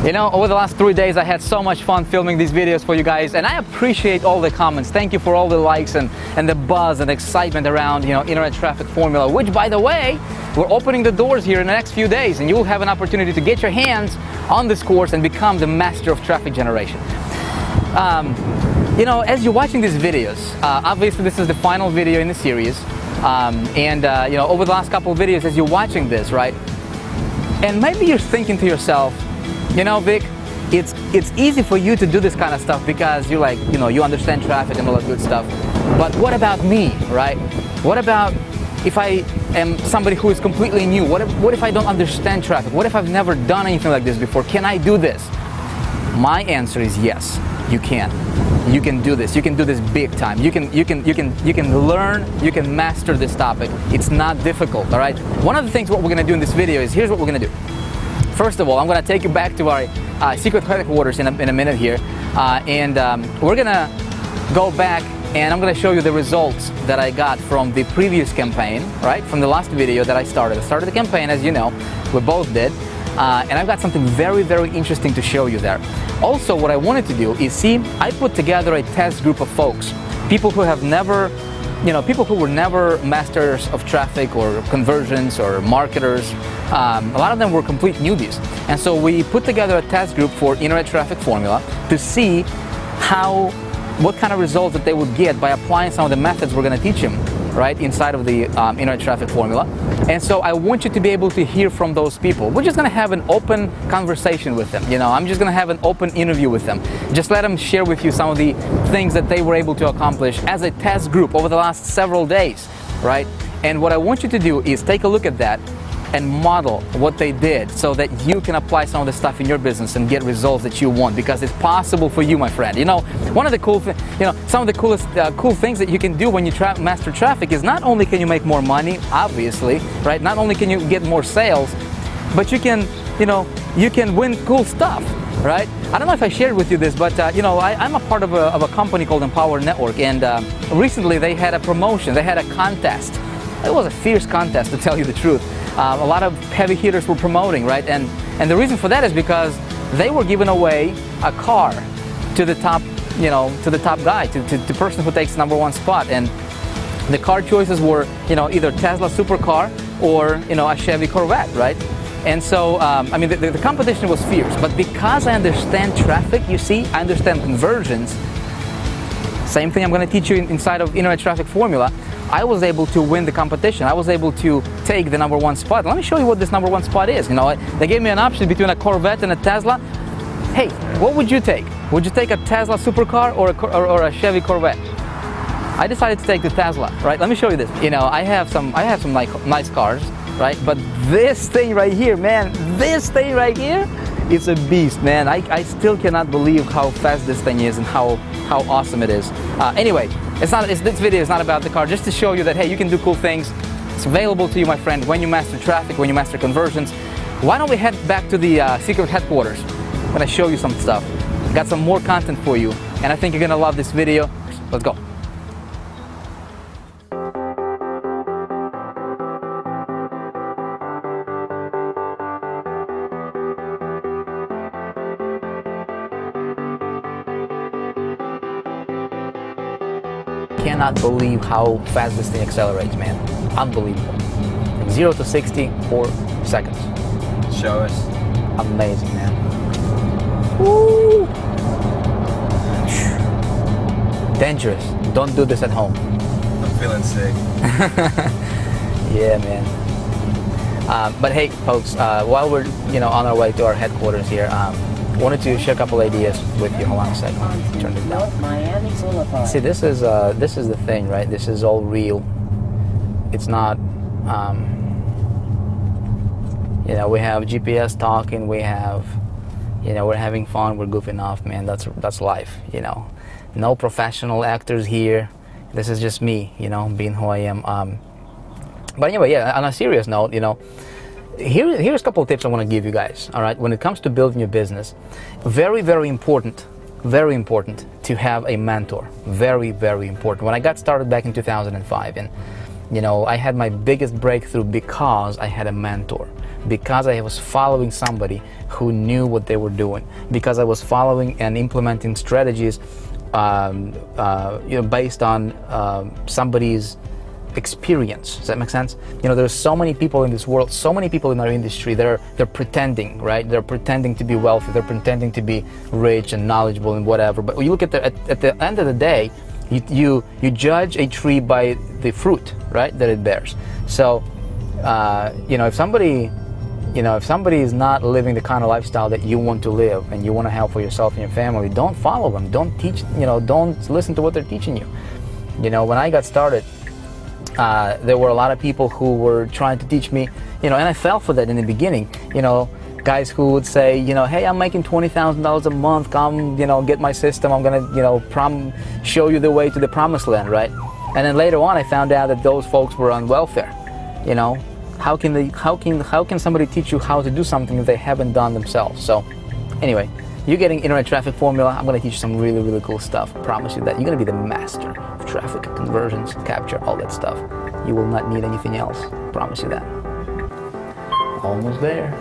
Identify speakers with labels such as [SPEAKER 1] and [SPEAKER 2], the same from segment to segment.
[SPEAKER 1] You know, over the last 3 days I had so much fun filming these videos for you guys, and I appreciate all the comments. Thank you for all the likes and the buzz and excitement around, you know, Internet Traffic Formula, which, by the way, we're opening the doors here in the next few days, and you'll have an opportunity to get your hands on this course and become the master of traffic generation. You know, as you're watching these videos, obviously this is the final video in the series, you know, over the last couple of videos as you're watching this, right, and maybe you're thinking to yourself, you know, Vic, it's easy for you to do this kind of stuff because you're like, you know, you understand traffic and all that good stuff. But what about me, right? What about if I am somebody who is completely new? What if I don't understand traffic? What if I've never done anything like this before? Can I do this? My answer is yes, you can. You can do this. You can do this big time. You can learn, you can master this topic. It's not difficult, all right? One of the things what we're gonna do in this video is, here's what we're gonna do. First of all, I'm going to take you back to our secret headquarters in a minute here, we're going to go back and I'm going to show you the results that I got from the previous campaign, right? From the last video that I started. I started the campaign, as you know, we both did, and I've got something very, very interesting to show you there. Also, what I wanted to do is, see, I put together a test group of folks, people who have never, you know, people who were never masters of traffic or conversions or marketers. A lot of them were complete newbies. And so we put together a test group for Internet Traffic Formula to see what kind of results that they would get by applying some of the methods we're going to teach them, right, inside of the Internet Traffic Formula. And so I want you to be able to hear from those people. We're just going to have an open conversation with them. You know, I'm just going to have an open interview with them. Just let them share with you some of the things that they were able to accomplish as a test group over the last several days, right? And what I want you to do is take a look at that and model what they did so that you can apply some of the stuff in your business and get results that you want, because it's possible for you, my friend. You know, one of the cool things, you know, some of the coolest cool things that you can do when you master traffic is not only can you make more money, obviously, right? Not only can you get more sales, but you can, you know, you can win cool stuff, right? I don't know if I shared with you this, but you know, I'm a part of a company called Empower Network, and recently they had a promotion, they had a contest. It was a fierce contest, to tell you the truth. A lot of heavy hitters were promoting, right? And the reason for that is because they were giving away a car to the top, you know, to the top guy, to the person who takes #1 spot. And the car choices were, you know, either Tesla supercar or, you know, a Chevy Corvette, right? And so, I mean, the competition was fierce. But because I understand traffic, you see, I understand conversions. Same thing I'm going to teach you inside of Internet Traffic Formula. I was able to win the competition. I was able to take the #1 spot. Let me show you what this #1 spot is. You know, they gave me an option between a Corvette and a Tesla. Hey, what would you take? Would you take a Tesla supercar or a Chevy Corvette? I decided to take the Tesla, right? Let me show you this. You know, I have some like nice cars, right? But this thing right here, man, this thing right here, it's a beast, man. I still cannot believe how fast this thing is and how awesome it is. Anyway, this video is not about the car, just to show you that, hey, you can do cool things. It's available to you, my friend, when you master traffic, when you master conversions. Why don't we head back to the secret headquarters? I'm gonna show you some stuff. Got some more content for you, and I think you're gonna love this video. Let's go. Cannot believe how fast this thing accelerates, man. Unbelievable. 0 to 60, 4 seconds.
[SPEAKER 2] Show us.
[SPEAKER 1] Amazing, man. Woo! Dangerous. Don't do this at home.
[SPEAKER 2] I'm feeling sick.
[SPEAKER 1] Yeah, man. But hey, folks, while we're, you know, on our way to our headquarters here, wanted to share a couple ideas with you. Hold on a second. Turn this down. See, this is the thing, right? This is all real. It's not, you know, we have GPS talking. We have, you know, we're having fun. We're goofing off, man. That's life, you know. No professional actors here. This is just me, you know, being who I am. But anyway, yeah. On a serious note, you know. Here's a couple of tips I want to give you guys, all right? When it comes to building your business, very, very important to have a mentor. Very, very important. When I got started back in 2005, and, you know, I had my biggest breakthrough because I had a mentor, because I was following somebody who knew what they were doing, because I was following and implementing strategies based on somebody's experience. Does that make sense? There's so many people in this world, so many people in our industry, they're pretending, right? They're pretending to be wealthy, they're pretending to be rich and knowledgeable and whatever. But when you look at the end of the day, you judge a tree by the fruit, right, that it bears. So, if somebody is not living the kind of lifestyle that you want to live and you want to have for yourself and your family, don't follow them. Don't teach, don't listen to what they're teaching you. When I got started, there were a lot of people who were trying to teach me, and I fell for that in the beginning. Guys who would say, hey, I'm making $20,000 a month, come, get my system, I'm gonna, show you the way to the promised land, right? And then later on, I found out that those folks were on welfare. How can somebody teach you how to do something that they haven't done themselves? So, anyway, you're getting Internet Traffic Formula. I'm gonna teach you some really, really cool stuff. I promise you that. You're gonna be the master of traffic, conversions, capture, all that stuff. You will not need anything else. I promise you that. Almost there.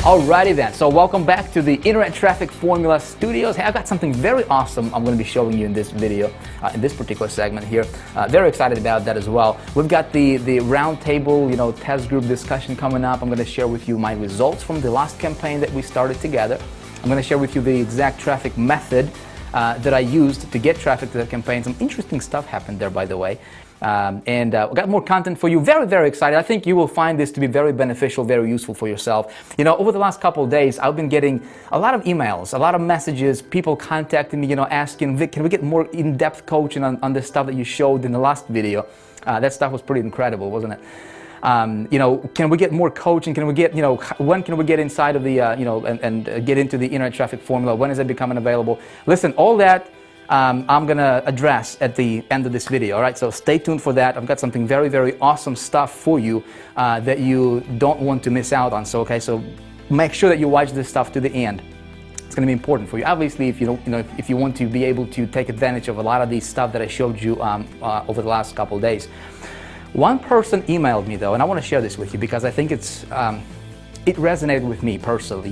[SPEAKER 1] Alrighty then, so welcome back to the Internet Traffic Formula Studios. Hey, I've got something very awesome I'm going to be showing you in this video, in this particular segment here. Very excited about that as well. We've got the roundtable, test group discussion coming up. I'm going to share with you my results from the last campaign that we started together. I'm going to share with you the exact traffic method that I used to get traffic to the campaign. Some interesting stuff happened there, by the way. We've got more content for you. Very, very excited. I think you will find this to be very beneficial, very useful for yourself. Over the last couple of days, I've been getting a lot of emails, a lot of messages, people contacting me, asking, Vic, can we get more in-depth coaching on the stuff that you showed in the last video? That stuff was pretty incredible, wasn't it? Can we get more coaching? Can we get, when can we get inside of the, and get into the Internet Traffic Formula? When is it becoming available? Listen, all that I'm going to address at the end of this video, all right? So stay tuned for that. I've got something very, very awesome stuff for you that you don't want to miss out on. So make sure that you watch this stuff to the end. It's going to be important for you. Obviously, if if you want to be able to take advantage of a lot of these stuff that I showed you over the last couple of days. One person emailed me though, and I want to share this with you because I think it resonated with me personally.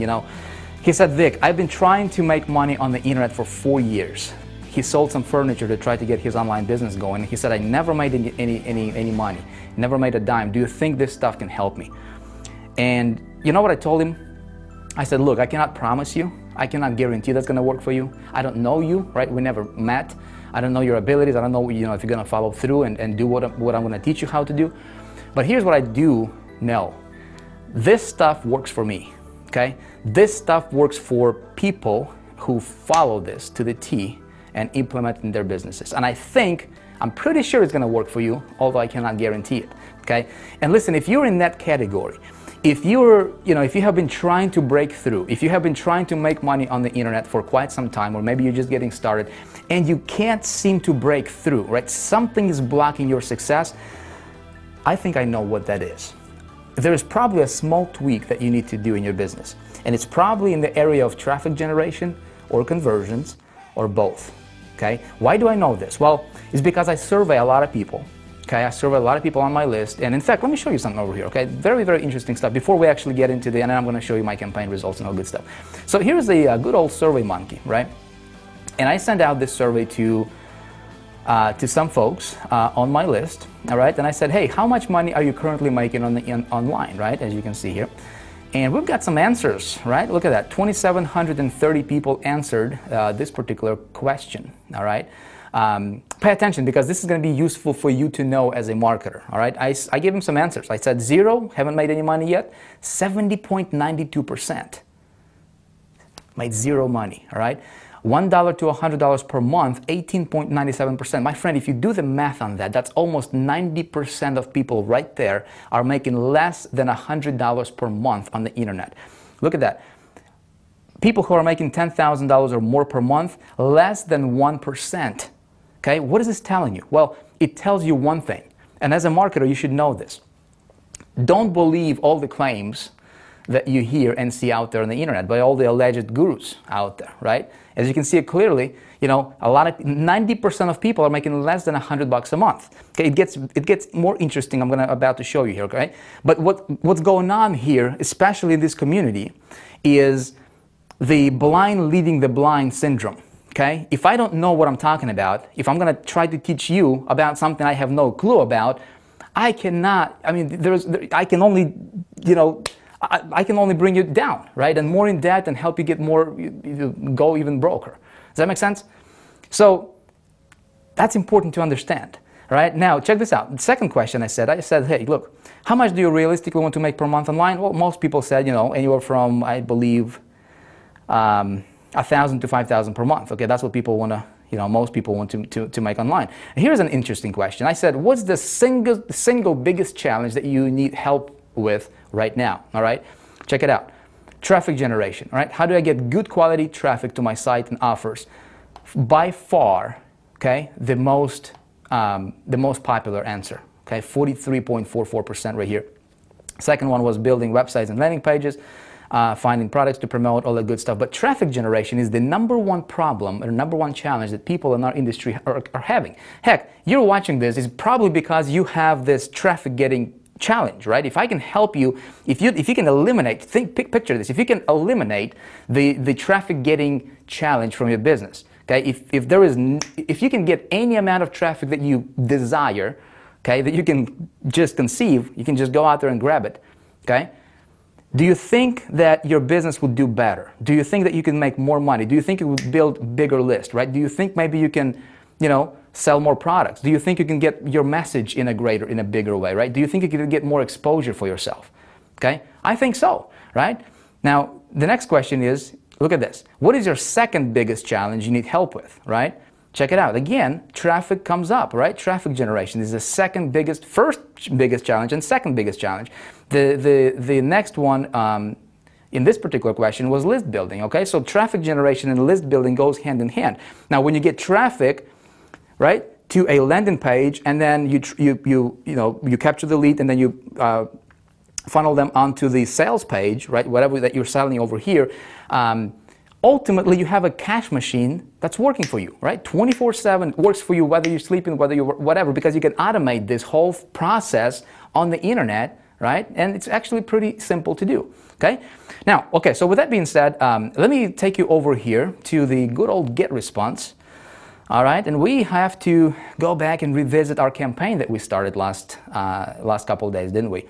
[SPEAKER 1] He said, Vic, I've been trying to make money on the internet for 4 years. He sold some furniture to try to get his online business going. He said, I never made any money, never made a dime. Do you think this stuff can help me? And you know what I told him? I said, look, I cannot promise you. I cannot guarantee that's going to work for you. I don't know you, right? We never met. I don't know your abilities. I don't know, if you're going to follow through and do what I'm going to teach you how to do. But here's what I do know. This stuff works for me, okay? This stuff works for people who follow this to the T and implement it in their businesses. And I'm pretty sure it's going to work for you, although I cannot guarantee it, okay? And listen, if you're in that category, if you have been trying to break through, if you have been trying to make money on the internet for quite some time, or maybe you're just getting started, and you can't seem to break through, right? Something is blocking your success. I think I know what that is. There is probably a small tweak that you need to do in your business. And it's probably in the area of traffic generation or conversions or both. Okay? Why do I know this? Well, it's because I survey a lot of people. Okay? I survey a lot of people on my list. And in fact, let me show you something over here. Okay? Very, very interesting stuff. Before we actually get into the end, I'm going to show you my campaign results and all good stuff. So here's a good old Survey Monkey, right? And I sent out this survey to some folks on my list. All right? And I said, hey, how much money are you currently making on the online, right? As you can see here. And we've got some answers, right? Look at that. 2,730 people answered this particular question, all right? Pay attention because this is going to be useful for you to know as a marketer, all right? I gave them some answers. I said 0, haven't made any money yet. 70.92% made 0 money, all right? $1 to $100 per month, 18.97%. My friend, if you do the math on that, that's almost 90% of people right there are making less than $100 per month on the internet. Look at that. People who are making $10,000 or more per month, less than 1%. Okay, what is this telling you? Well, it tells you one thing, and as a marketer, you should know this. Don't believe all the claims that you hear and see out there on the internet by all the alleged gurus out there, right? As you can see it clearly, you know, 90% of people are making less than $100 a month. Okay, it gets more interesting. I'm about to show you here, okay? But what's going on here, especially in this community, is the blind leading the blind syndrome. Okay, if I don't know what I'm talking about, if I'm going to try to teach you about something I have no clue about, I cannot. I mean, I can only, you know, I can only bring you down, right? And more in debt and help you get more, you go even broker. Does that make sense? So that's important to understand, right? Now, check this out. The second question I said, hey, look, how much do you realistically want to make per month online? Well, most people said, you know, anywhere from, I believe, 1,000 to 5,000 per month. Okay, that's what people want to, you know, most people want to make online. And here's an interesting question. I said, what's the single biggest challenge that you need help with right now? All right, check it out. Traffic generation. All right, how do I get good quality traffic to my site and offers? By far, okay, the most popular answer. Okay, 43.44% right here. Second one was building websites and landing pages, finding products to promote, all that good stuff. But traffic generation is the #1 problem or #1 challenge that people in our industry are having. Heck, you're watching this is probably because you have this traffic getting challenge, right? If I can help you, if you can eliminate, picture this, if you can eliminate the traffic getting challenge from your business, okay? If you can get any amount of traffic that you desire, okay, that you can just conceive, you can just go out there and grab it, okay? Do you think that your business would do better? Do you think that you can make more money? Do you think you would build a bigger list, right? Do you think maybe you can, you know, sell more products? Do you think you can get your message in a bigger way, right? Do you think you can get more exposure for yourself? Okay? I think so, right? Now, the next question is, look at this. What is your second biggest challenge you need help with, right? Check it out. Again, traffic comes up, right? Traffic generation is the first biggest challenge and second biggest challenge. The next one in this particular question was list building, okay? So traffic generation and list building goes hand in hand. Now, when you get traffic, right, to a landing page, and then you capture the lead, and then you funnel them onto the sales page, right, whatever that you're selling over here, ultimately you have a cash machine that's working for you, right? 24/7 works for you, whether you're sleeping, whether you're whatever, because you can automate this whole process on the internet, right? And it's actually pretty simple to do, okay? Now, okay, so with that being said, let me take you over here to the good old GetResponse. All right, and we have to go back and revisit our campaign that we started last couple of days, didn't we?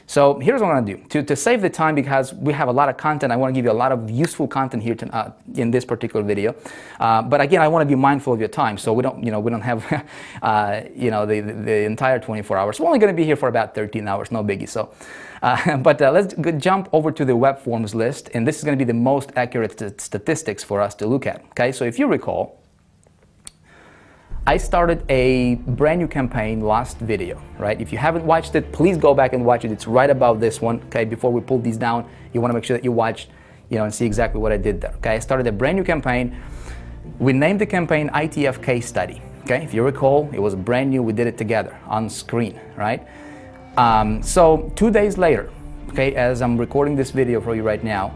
[SPEAKER 1] So here's what I'm going to do. To save the time, because we have a lot of content, I want to give you a lot of useful content here in this particular video. But again, I want to be mindful of your time, so we don't have the entire 24 hours. We're only going to be here for about 13 hours, no biggie. So, but let's jump over to the web forms list, and this is going to be the most accurate statistics for us to look at. Okay, so if you recall, I started a brand new campaign last video, right? If you haven't watched it, please go back and watch it. It's right above this one, okay? Before we pull these down, you want to make sure that you watch, and see exactly what I did there, okay? I started a brand new campaign. We named the campaign ITF Case Study, okay? If you recall, it was brand new. We did it together on screen, right? So 2 days later, okay, as I'm recording this video for you right now,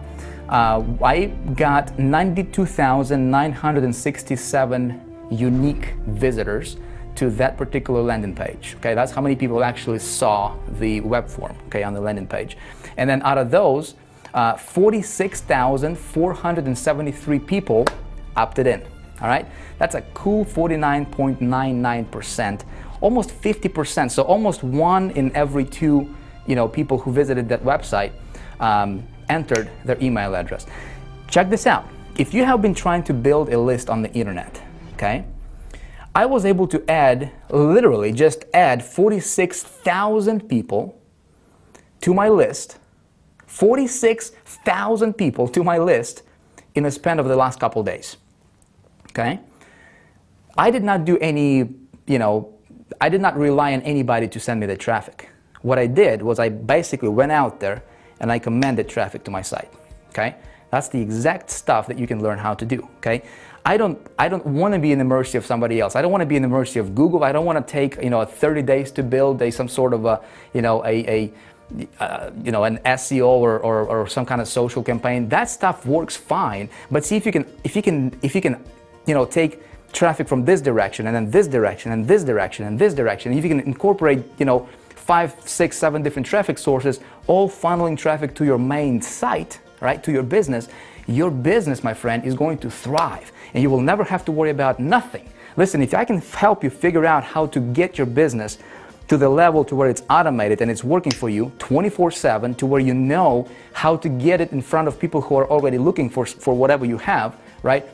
[SPEAKER 1] I got 92,967 unique visitors to that particular landing page. Okay, that's how many people actually saw the web form, okay, on the landing page. And then out of those, 46,473 people opted in. All right, that's a cool 49.99%, almost 50%. So almost 1 in every 2, people who visited that website entered their email address. Check this out. If you have been trying to build a list on the internet, okay, I was able to literally just add 46,000 people to my list, 46,000 people to my list in a span of the last couple of days, okay? I did not do any, I did not rely on anybody to send me the traffic. What I did was I basically went out there and I commanded traffic to my site, okay? That's the exact stuff that you can learn how to do, okay? I don't want to be in the mercy of somebody else. I don't want to be in the mercy of Google. I don't want to take 30 days to build some sort of a you know, an SEO or some kind of social campaign, that stuff works fine. But see if you can, you know, take traffic from this direction and then this direction and this direction and this direction. And if you can incorporate, you know, 5, 6, 7 different traffic sources, all funneling traffic to your main site, right, to your business, my friend, is going to thrive, and you will never have to worry about nothing. Listen, if I can help you figure out how to get your business to the level to where it's automated and it's working for you 24/7, to where you know how to get it in front of people who are already looking for whatever you have, right?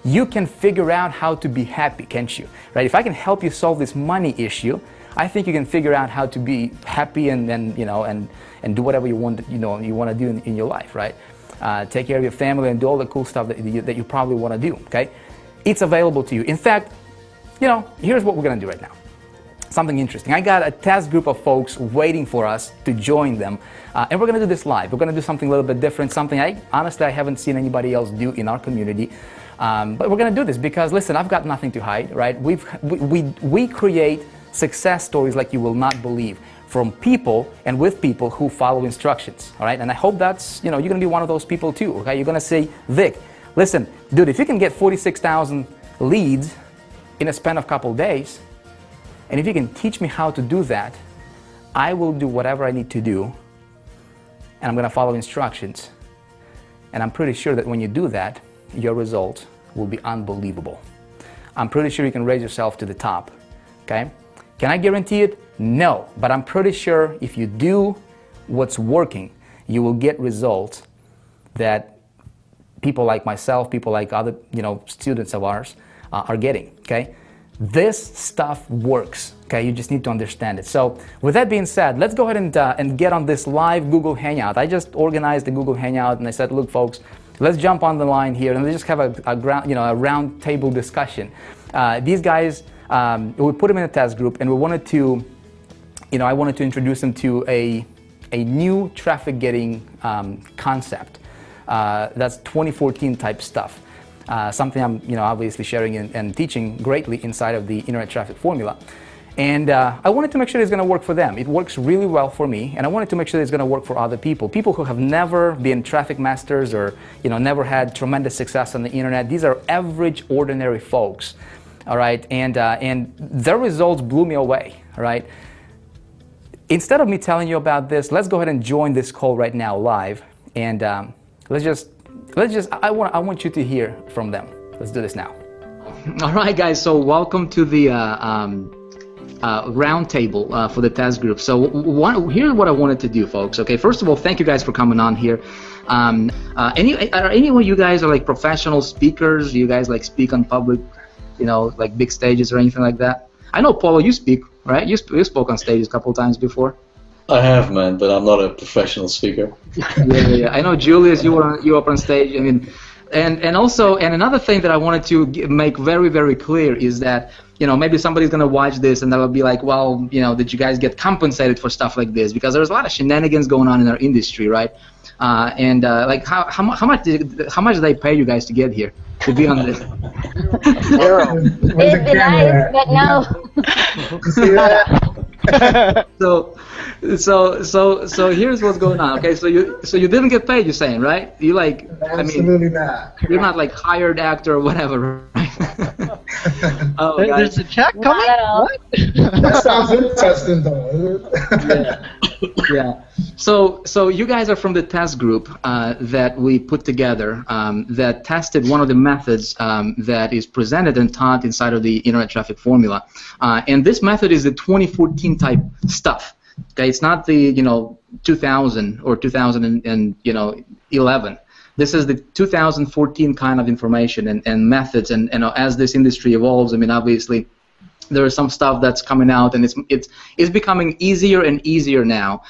[SPEAKER 1] You can figure out how to be happy, can't you? Right? If I can help you solve this money issue, I think you can figure out how to be happy and you know, and do whatever you want, you know, you want to do in your life, right? Take care of your family and do all the cool stuff that you probably want to do, okay? It's available to you. In fact, you know, here's what we're going to do right now. Something interesting. I got a test group of folks waiting for us to join them, and we're going to do this live. We're going to do something a little bit different, something honestly I haven't seen anybody else do in our community. But we're going to do this because, listen, I've got nothing to hide, right? We create success stories like you will not believe, from people and with people who follow instructions, all right? And I hope that's, you know, you're going to be one of those people too, okay? You're going to say, Vic, listen, dude, if you can get 46,000 leads in a span of a couple days, and if you can teach me how to do that, I will do whatever I need to do, and I'm going to follow instructions. And I'm pretty sure that when you do that, your results will be unbelievable. I'm pretty sure you can raise yourself to the top, okay? Can I guarantee it? No, but I'm pretty sure if you do what's working, you will get results that people like myself, people like other, you know, students of ours are getting, okay? This stuff works, okay? You just need to understand it. So with that being said, let's go ahead and get on this live Google Hangout. I just organized the Google Hangout and I said, look, folks, let's jump on the line here and let's just have a round table discussion. These guys, we put them in a test group, and we wanted to, you know, I wanted to introduce them to a new traffic getting concept. That's 2014 type stuff. Something I'm, you know, obviously sharing and teaching greatly inside of the Internet Traffic Formula. And I wanted to make sure it's going to work for them. It works really well for me, and I wanted to make sure it's going to work for other people. People who have never been traffic masters or, you know, never had tremendous success on the internet. These are average, ordinary folks, all right? And their results blew me away, all right? Instead of me telling you about this, let's go ahead and join this call right now live, and let's just. I want you to hear from them. Let's do this now. All right, guys. So welcome to the round table for the test group. So here's what I wanted to do, folks. Okay. First of all, thank you guys for coming on here. Are any of you guys are like professional speakers? Do you guys like speak on public, you know, like big stages or anything like that? I know, Paulo, you speak, right? You spoke on stages a couple of times before.
[SPEAKER 3] I have, man, but I'm not a professional speaker.
[SPEAKER 1] Yeah. I know, Julius, you were up on stage. I mean, and also, and another thing that I wanted to make very, very clear is that, you know, maybe somebody's gonna watch this and they'll be like, well, you know, did you guys get compensated for stuff like this? Because there's a lot of shenanigans going on in our industry, right? Like how much did they pay you guys to get here, to be on this?
[SPEAKER 4] Zero. It'd be nice, but no.
[SPEAKER 5] See that?
[SPEAKER 1] So here's what's going on. Okay, so you didn't get paid, you're saying, right? You like,
[SPEAKER 5] Absolutely not.
[SPEAKER 1] You're not like hired actor or whatever, right? Oh,
[SPEAKER 6] there's a check coming? What?
[SPEAKER 5] That sounds interesting, though.
[SPEAKER 1] Yeah. So you guys are from the test group that we put together that tested one of the methods that is presented and taught inside of the Internet Traffic Formula, and this method is the 2014 type stuff. Okay, it's not the, you know, 2000 or 2011. This is the 2014 kind of information and methods, and you know, as this industry evolves, I mean, obviously there is some stuff that's coming out, and it's becoming easier and easier now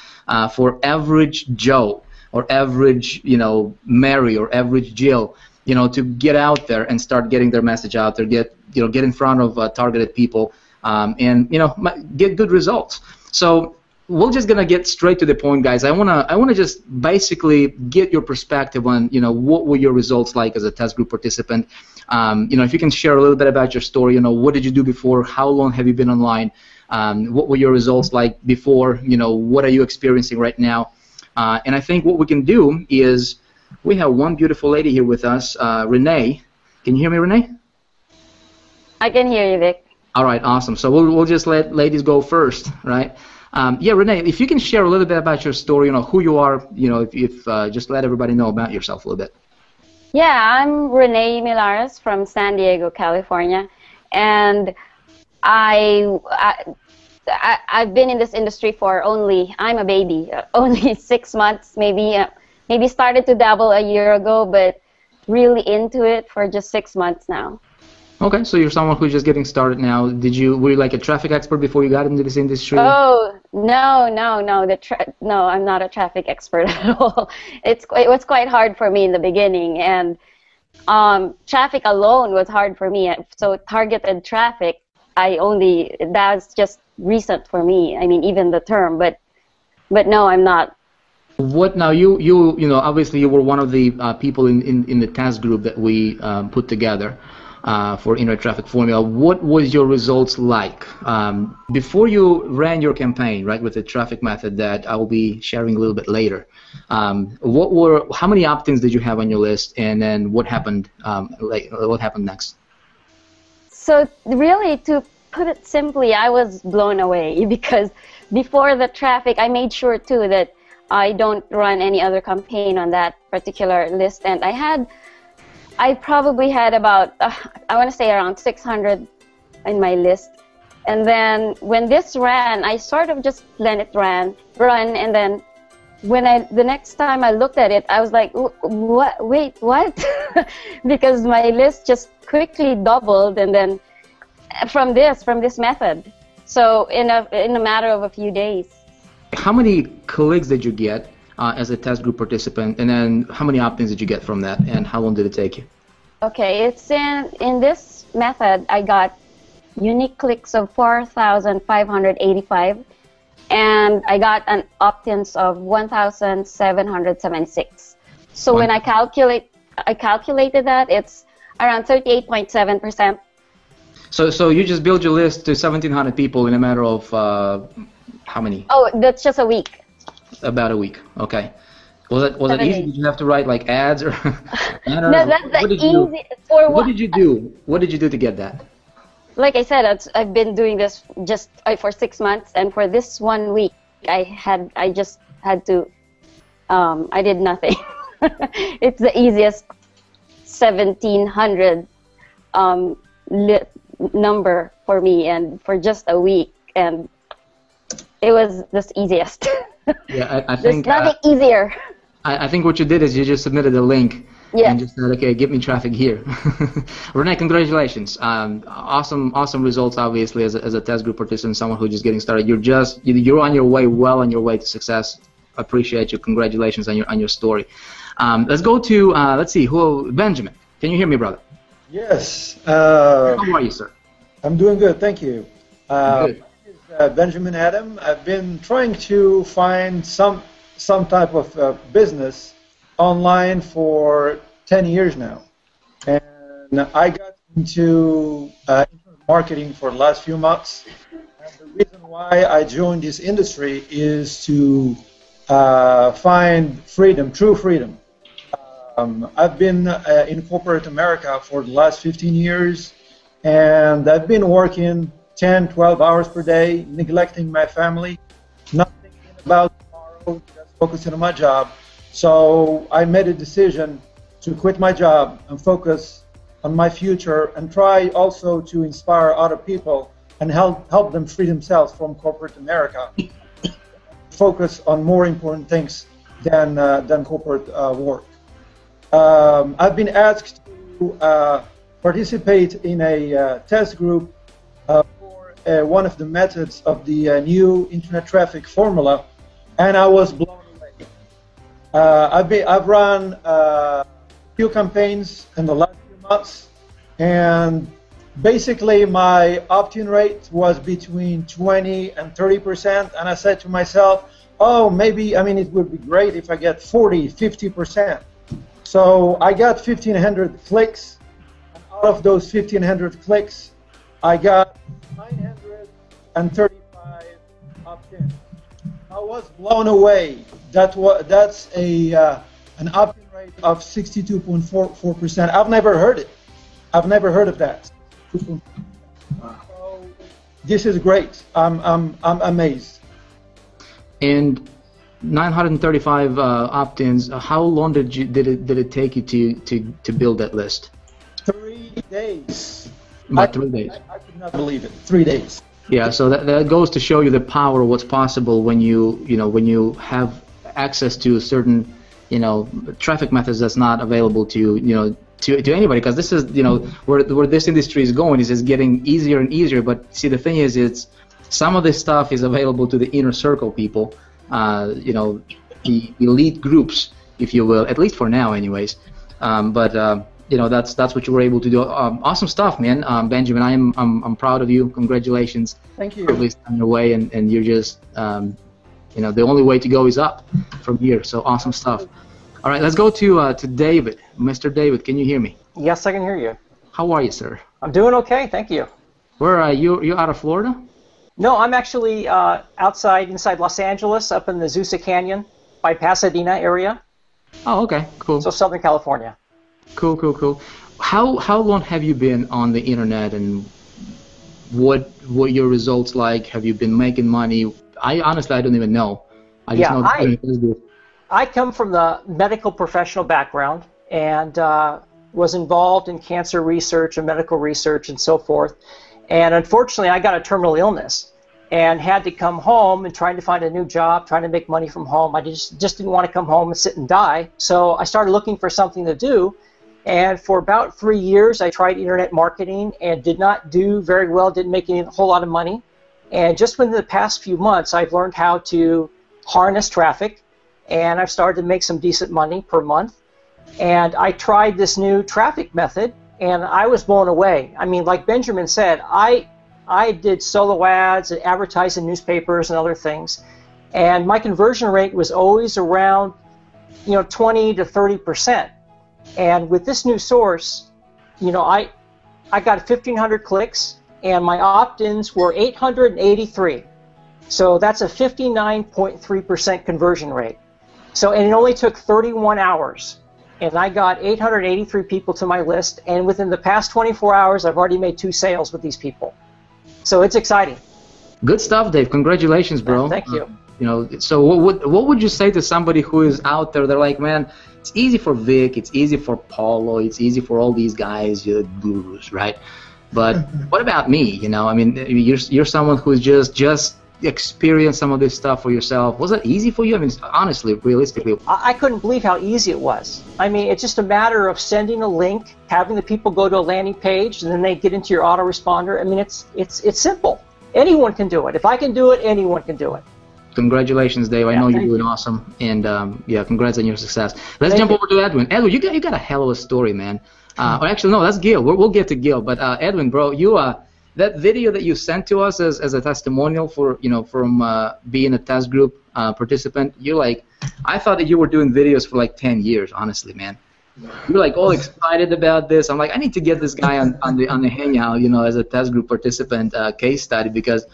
[SPEAKER 1] for average Joe or average, you know, Mary or average Jill, you know, to get out there and start getting their message out there, get in front of targeted people, and, you know, get good results. So we're just gonna get straight to the point, guys. I wanna just basically get your perspective on, you know, what were your results like as a test group participant. You know, if you can share a little bit about your story. You know, what did you do before? How long have you been online? What were your results like before? You know, what are you experiencing right now? And I think what we can do is we have one beautiful lady here with us, Renee. Can you hear me, Renee?
[SPEAKER 4] I can hear you, Vic.
[SPEAKER 1] All right, awesome. So we'll just let ladies go first, right? Yeah, Renee, if you can share a little bit about your story, you know, who you are, you know, if just let everybody know about yourself a little bit.
[SPEAKER 4] Yeah, I'm Renee Milares from San Diego, California, and I've been in this industry for I'm a baby, only 6 months, maybe started to dabble a year ago, but really into it for just 6 months now.
[SPEAKER 1] Okay, so you're someone who's just getting started now. Were you like a traffic expert before you got into this industry?
[SPEAKER 4] Oh, no, I'm not a traffic expert at all. It was quite hard for me in the beginning, and traffic alone was hard for me. So targeted traffic, that's just recent for me. I mean, even the term, but no, I'm not.
[SPEAKER 1] What now? You know, obviously you were one of the people in the task group that we put together for Internet Traffic Formula. What was your results like before you ran your campaign, right, with the traffic method that I will be sharing a little bit later? How many opt-ins did you have on your list, and then what happened? What happened next?
[SPEAKER 4] So really, to put it simply, I was blown away because before the traffic, I made sure too that I don't run any other campaign on that particular list, and I probably had about, I want to say around 600 in my list. And then when this ran, I sort of just let it run, and then the next time I looked at it, I was like, what? Wait, what? Because my list just quickly doubled, and then from this method. So in a matter of a few days.
[SPEAKER 1] How many clicks did you get as a test group participant, and then how many opt-ins did you get from that, and how long did it take you?
[SPEAKER 4] Okay, it's in this method I got unique clicks of 4,585, and I got an opt-ins of 1,776. So when I calculated that, it's around 38.7%.
[SPEAKER 1] So you just build your list to 1,700 people in a matter of how many?
[SPEAKER 4] Oh, that's just a week.
[SPEAKER 1] About a week. Okay. Was it easy? Did you have to write like ads or banners?
[SPEAKER 4] No, that's easy.
[SPEAKER 1] What did you do? What did you do to get that?
[SPEAKER 4] Like I said, I've been doing this just for 6 months, and for this 1 week, I just had to. I did nothing. It's the easiest 1,700 number for me, and for just a week, and it was the easiest.
[SPEAKER 1] Yeah, I think
[SPEAKER 4] there's nothing easier.
[SPEAKER 1] I think what you did is you just submitted a link and just said, okay, give me traffic here. Renee, congratulations. Awesome results, obviously, as a test group participant, someone who's just getting started. You're on your way, well on your way to success. Appreciate you. Congratulations on your story. Let's go to, let's see, Benjamin. Can you hear me, brother?
[SPEAKER 7] Yes.
[SPEAKER 1] How are you, sir?
[SPEAKER 7] I'm doing good, thank you.
[SPEAKER 1] Good.
[SPEAKER 7] Benjamin Adam. I've been trying to find some type of business online for 10 years now, and I got into internet marketing for the last few months. And the reason why I joined this industry is to find freedom, true freedom. I've been in corporate America for the last 15 years, and I've been working 10, 12 hours per day, neglecting my family, not thinking about tomorrow, just focusing on my job. So I made a decision to quit my job and focus on my future, and try also to inspire other people and help them free themselves from corporate America. Focus on more important things than corporate work. I've been asked to participate in a test group one of the methods of the new Internet Traffic Formula, and I was blown away. I've run a few campaigns in the last few months, and basically my opt-in rate was between 20 and 30%, and I said to myself, oh, maybe, I mean, it would be great if I get 40, 50%. So I got 1,500 clicks, and out of those 1,500 clicks, I got 930 I was blown away. That's an opt-in rate of 62.44%. I've never heard it. I've never heard of that. So this is great. I'm amazed.
[SPEAKER 1] And 935 opt-ins. How long did it take you to build that list?
[SPEAKER 7] 3 days.
[SPEAKER 1] About 3 days.
[SPEAKER 7] I could not believe it. 3 days.
[SPEAKER 1] Yeah, so that goes to show you the power of what's possible when you have access to certain traffic methods that's not available to to anybody, because this is where this industry is going, is getting easier and easier. But see, the thing is, it's some of this stuff is available to the inner circle people, the elite groups, if you will, at least for now, anyways. That's what you were able to do. Awesome stuff, man. Benjamin, I'm proud of you. Congratulations.
[SPEAKER 7] Thank you.
[SPEAKER 1] For at least on your way, and you're just the only way to go is up from here. So awesome stuff. All right, let's go to David. Mr. David, can you hear me?
[SPEAKER 8] Yes, I can hear you.
[SPEAKER 1] How are you, sir?
[SPEAKER 8] I'm doing okay, thank you.
[SPEAKER 1] Where are you? You're out of Florida?
[SPEAKER 8] No, I'm actually inside Los Angeles, up in the Azusa Canyon by Pasadena area.
[SPEAKER 1] Oh, okay, cool.
[SPEAKER 8] So Southern California.
[SPEAKER 1] Cool. How long have you been on the internet, and what your results like? Have you been making money? I honestly don't even know. I just know
[SPEAKER 8] I come from the medical professional background and was involved in cancer research and medical research and so forth. And unfortunately, I got a terminal illness and had to come home and trying to find a new job, trying to make money from home. I just didn't want to come home and sit and die. So I started looking for something to do. And for about 3 years, I tried internet marketing and did not do very well, didn't make a whole lot of money. And just within the past few months, I've learned how to harness traffic, and I've started to make some decent money per month. And I tried this new traffic method, and I was blown away. I mean, like Benjamin said, I did solo ads and advertised in newspapers and other things, and my conversion rate was always around 20 to 30%. And with this new source, I got 1,500 clicks, and my opt-ins were 883. So that's a 59.3% conversion rate. So, and it only took 31 hours. And I got 883 people to my list, and within the past 24 hours, I've already made 2 sales with these people. So it's exciting.
[SPEAKER 1] Good stuff, Dave. Congratulations, bro.
[SPEAKER 8] Thank you.
[SPEAKER 1] So what would you say to somebody who is out there? They're like, man, it's easy for Vic, it's easy for Paulo, it's easy for all these guys, gurus, right? But what about me? I mean, you're someone who's just experienced some of this stuff for yourself. Was that easy for you? I mean, honestly, realistically.
[SPEAKER 8] I couldn't believe how easy it was. I mean, it's just a matter of sending a link, having the people go to a landing page, and then they get into your autoresponder. I mean, it's simple. Anyone can do it. If I can do it, anyone can do it.
[SPEAKER 1] Congratulations, Dave. I know you're doing awesome, and congrats on your success. Let's jump over to Edwin. Edwin, you got a hell of a story, man. Or actually, no, that's Gil. We'll get to Gil. But Edwin, bro, that video that you sent to us as a testimonial for from being a test group participant, I thought that you were doing videos for like 10 years, honestly, man. You're like all excited about this. I'm like, I need to get this guy on the hangout, as a test group participant case study, because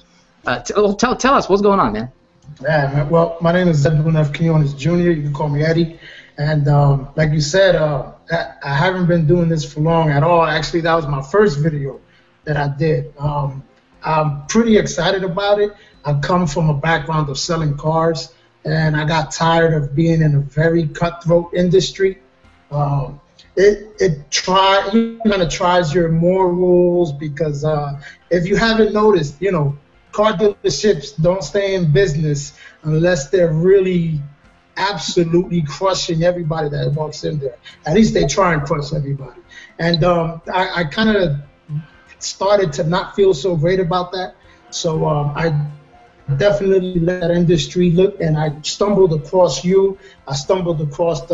[SPEAKER 1] tell us what's going on, man.
[SPEAKER 5] Yeah, well, my name is Edwin F. Quinones Jr. You can call me Eddie. And like you said, I haven't been doing this for long at all. Actually, that was my first video that I did. I'm pretty excited about it. I come from a background of selling cars, and I got tired of being in a very cutthroat industry. It kind of tries your morals, because if you haven't noticed, car dealerships don't stay in business unless they're really absolutely crushing everybody that walks in there. At least they try and crush everybody. And I kind of started to not feel so great about that. So I definitely let that industry look, and I stumbled across you. I stumbled across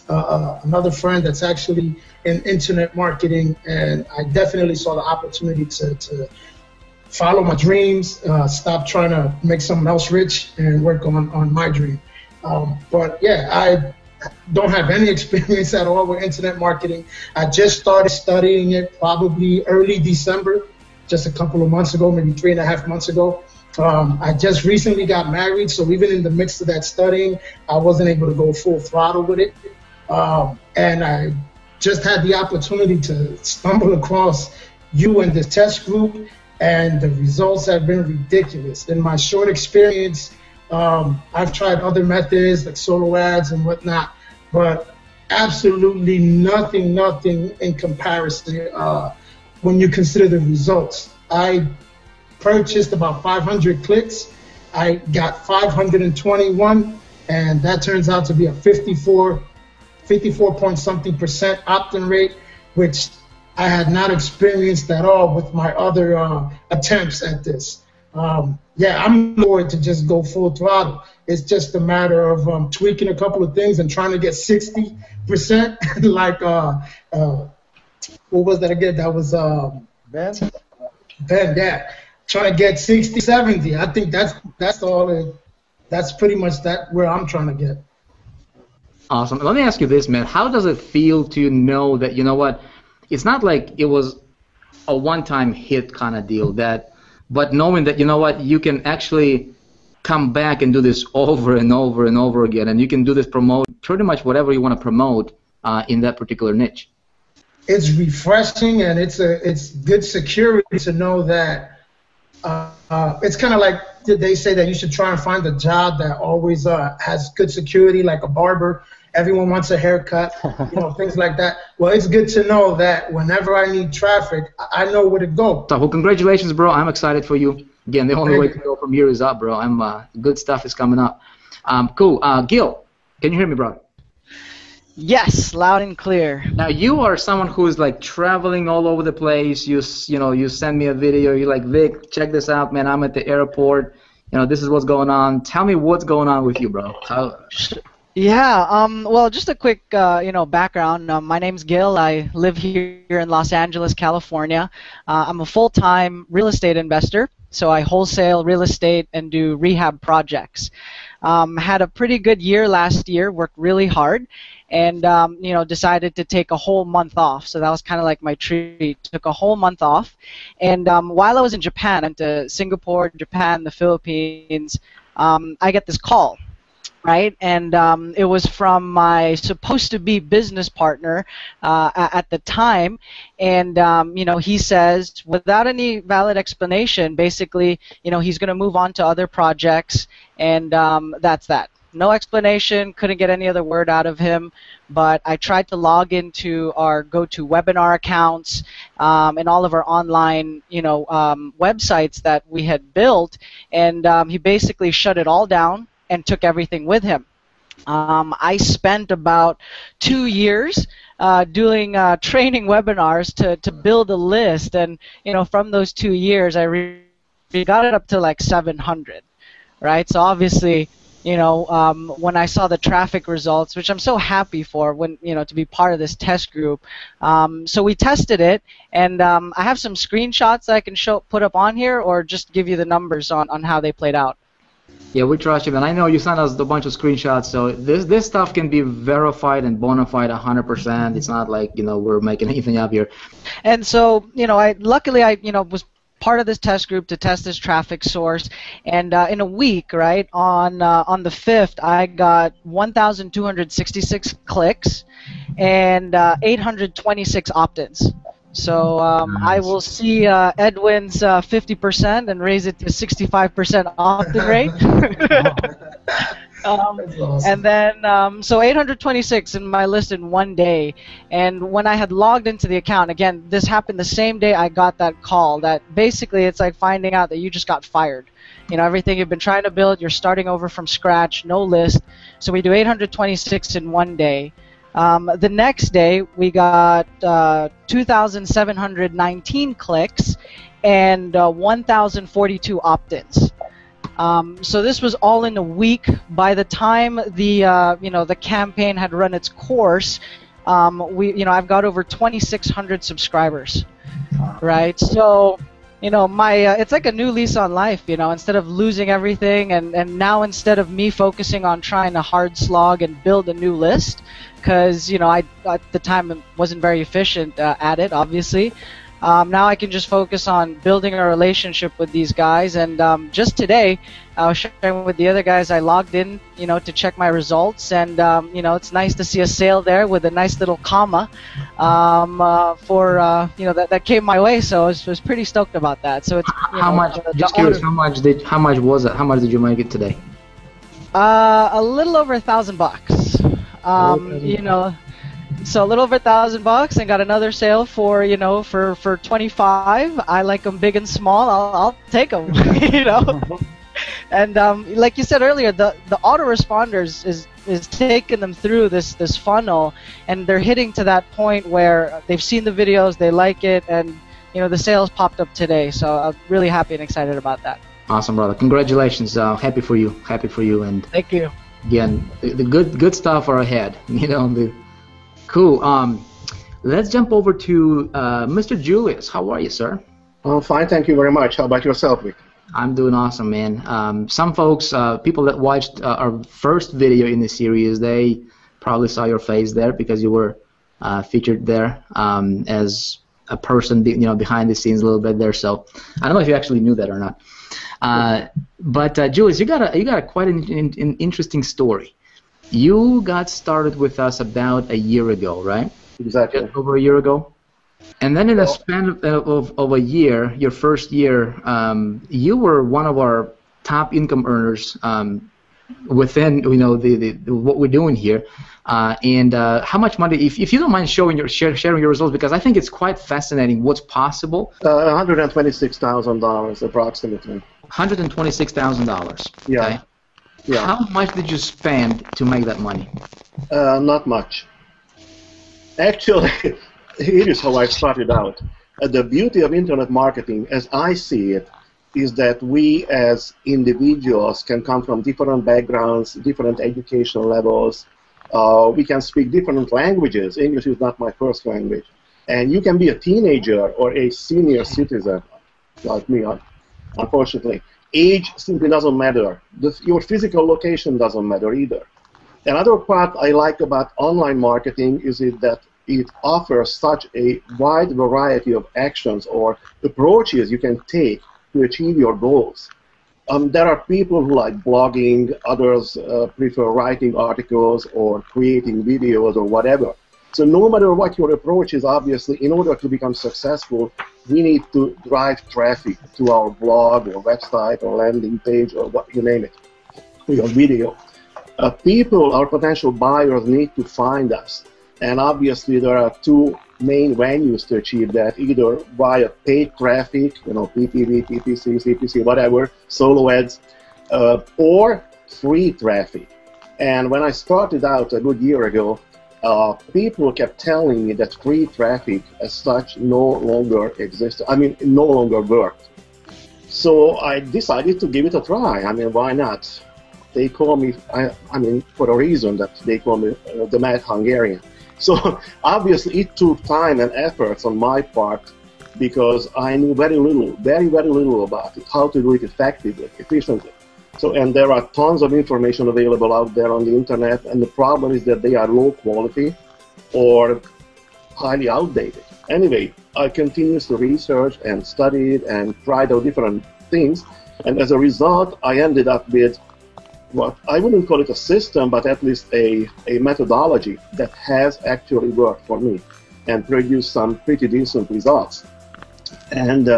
[SPEAKER 5] another friend that's actually in internet marketing, and I definitely saw the opportunity to follow my dreams, stop trying to make someone else rich, and work on my dream. But yeah, I don't have any experience at all with internet marketing. I just started studying it probably early December, just a couple of months ago, maybe 3.5 months ago. I just recently got married, so even in the midst of that studying, I wasn't able to go full throttle with it. And I just had the opportunity to stumble across you and this test group, and the results have been ridiculous. In my short experience, I've tried other methods like solo ads and whatnot, but absolutely nothing in comparison when you consider the results. I purchased about 500 clicks. I got 521, and that turns out to be a 54 point something percent opt-in rate, which I had not experienced at all with my other attempts at this. Yeah, I'm looking forward to just go full throttle. It's just a matter of tweaking a couple of things and trying to get 60%. Like, what was that again? That was
[SPEAKER 7] Ben?
[SPEAKER 5] Ben, yeah. Trying to get 60, 70. I think that's all. That's pretty much that where I'm trying to get.
[SPEAKER 1] Awesome. Let me ask you this, man. How does it feel to know that, you know what, it's not like it was a one-time hit kind of deal, but knowing that, you know what, you can actually come back and do this over and over and over again, and you can do this, promote pretty much whatever you want to promote in that particular niche.
[SPEAKER 5] It's refreshing, and it's good security to know that it's kind of like they say that you should try and find a job that always has good security, like a barber. Everyone wants a haircut, things like that. Well, it's good to know that whenever I need traffic, I know where to go.
[SPEAKER 1] So, well, congratulations, bro. I'm excited for you. Again, the only way to go from here is up, bro. Good stuff is coming up. Cool. Gil, can you hear me, bro?
[SPEAKER 6] Yes, loud and clear.
[SPEAKER 1] Now, you are someone who is like traveling all over the place. You send me a video. You're like, Vic, check this out, man. I'm at the airport. This is what's going on. Tell me what's going on with you, bro.
[SPEAKER 6] Yeah, well, just a quick, background. My name's Gil. I live here in Los Angeles, California. I'm a full-time real estate investor, so I wholesale real estate and do rehab projects. Had a pretty good year last year, worked really hard, and, decided to take a whole month off. So that was kind of like my treat. Took a whole month off, and while I was in Japan, I went to Singapore, Japan, the Philippines, I get this call. Right, and it was from my supposed-to-be business partner at the time, and he says, without any valid explanation, basically, he's going to move on to other projects, and that's that. No explanation, couldn't get any other word out of him, but I tried to log into our GoToWebinar accounts and all of our online, websites that we had built, and he basically shut it all down and took everything with him. I spent about 2 years doing training webinars to build a list, and from those 2 years, we got it up to like 700, right? So obviously, when I saw the traffic results, which I'm so happy for, to be part of this test group. So we tested it, and I have some screenshots that I can put up on here, or just give you the numbers on how they played out.
[SPEAKER 1] Yeah, we trust you, man. I know you sent us a bunch of screenshots, so this stuff can be verified and bona fide 100%. It's not like, we're making anything up here.
[SPEAKER 6] And so, luckily I was part of this test group to test this traffic source, and in a week, right, on the 5th, I got 1,266 clicks and 826 opt-ins. So
[SPEAKER 1] Nice.
[SPEAKER 6] I will see Edwin's 50% and raise it to 65% opt-in rate.
[SPEAKER 5] Awesome.
[SPEAKER 6] And then, so 826 in my list in one day. And when I had logged into the account, again, this happened the same day I got that call, that basically it's like finding out that you just got fired. Everything you've been trying to build, you're starting over from scratch, no list. So we do 826 in one day. The next day, we got 2,719 clicks and 1,042 opt-ins. So this was all in a week. By the time the campaign had run its course, I've got over 2,600 subscribers, right? So, it's like a new lease on life. Instead of losing everything, and now instead of me focusing on trying to hard slog and build a new list, because I at the time wasn't very efficient at it, obviously. Now I can just focus on building a relationship with these guys. And just today, I was sharing with the other guys. I logged in, to check my results, and it's nice to see a sale there with a nice little comma that came my way. So I was pretty stoked about that. So it's
[SPEAKER 9] how much? Just curious, how much was it? How much did you make it today?
[SPEAKER 6] A little over $1,000. So a little over $1,000, and got another sale for for 25. I like them big and small. I'll take them. And like you said earlier, the autoresponders is taking them through this funnel, and they're hitting to that point where they've seen the videos, they like it, and the sales popped up today. So I'm really happy and excited about that.
[SPEAKER 9] Awesome, brother. Congratulations. Happy for you. Happy for you. And
[SPEAKER 6] thank you.
[SPEAKER 9] Again, the good stuff are ahead. Cool. Let's jump over to Mr. Julius. How are you, sir?
[SPEAKER 10] Oh, fine. Thank you very much. How about yourself, Vic?
[SPEAKER 9] I'm doing awesome, man. Some folks, people that watched our first video in the series, they probably saw your face there because you were featured there as a person, behind the scenes a little bit there. So I don't know if you actually knew that or not. But Julius, you got a quite an interesting story. You got started with us about a year ago, right?
[SPEAKER 10] Exactly.
[SPEAKER 9] Just over a year ago. And then in the span of a year, your first year, you were one of our top income earners within what we're doing here. And how much money? If you don't mind sharing your results, because I think it's quite fascinating what's possible.
[SPEAKER 10] $126,000 approximately.
[SPEAKER 9] $126,000.
[SPEAKER 10] Yeah.
[SPEAKER 9] Okay?
[SPEAKER 10] Yeah.
[SPEAKER 9] How much did you spend to make that money?
[SPEAKER 10] Not much. Actually, here is how I started out. The beauty of internet marketing, as I see it, is that we as individuals can come from different backgrounds, different educational levels. We can speak different languages. English is not my first language. And you can be a teenager or a senior citizen, like me, unfortunately. Age simply doesn't matter. Your physical location doesn't matter either. Another part I like about online marketing is that it offers such a wide variety of actions or approaches you can take to achieve your goals. There are people who like blogging, others prefer writing articles or creating videos or whatever. So no matter what your approach is, obviously, in order to become successful, we need to drive traffic to our blog or website or landing page or what you name it, to your video. People, our potential buyers, need to find us. And obviously, there are two main venues to achieve that, either via paid traffic, PPV, PPC, CPC, whatever, solo ads, or free traffic. And when I started out a good year ago, people kept telling me that free traffic as such no longer existed. No longer worked. So I decided to give it a try. Why not? They call me, for a reason that they call me the Mad Hungarian. So obviously it took time and efforts on my part because I knew very little, very little about it, how to do it effectively, efficiently. So, and there are tons of information available out there on the internet, and the problem is that they are low quality or highly outdated. Anyway, I continuously researched and studied and tried out different things, and as a result, I ended up with what I wouldn't call it a system, but at least a methodology that has actually worked for me and produced some pretty decent results. And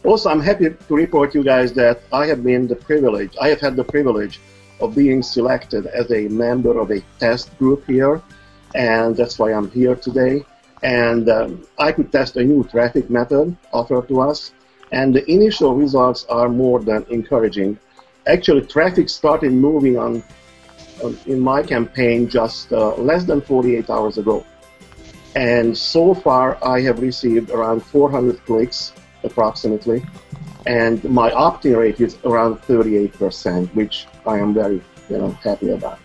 [SPEAKER 10] also, I'm happy to report you guys that I have had the privilege of being selected as a member of a test group here, and that's why I'm here today. And I could test a new traffic method offered to us, and the initial results are more than encouraging. Actually, traffic started moving in my campaign just less than 48 hours ago. And so far, I have received around 400 clicks, approximately. And my opt-in rate is around 38%, which I am very happy about.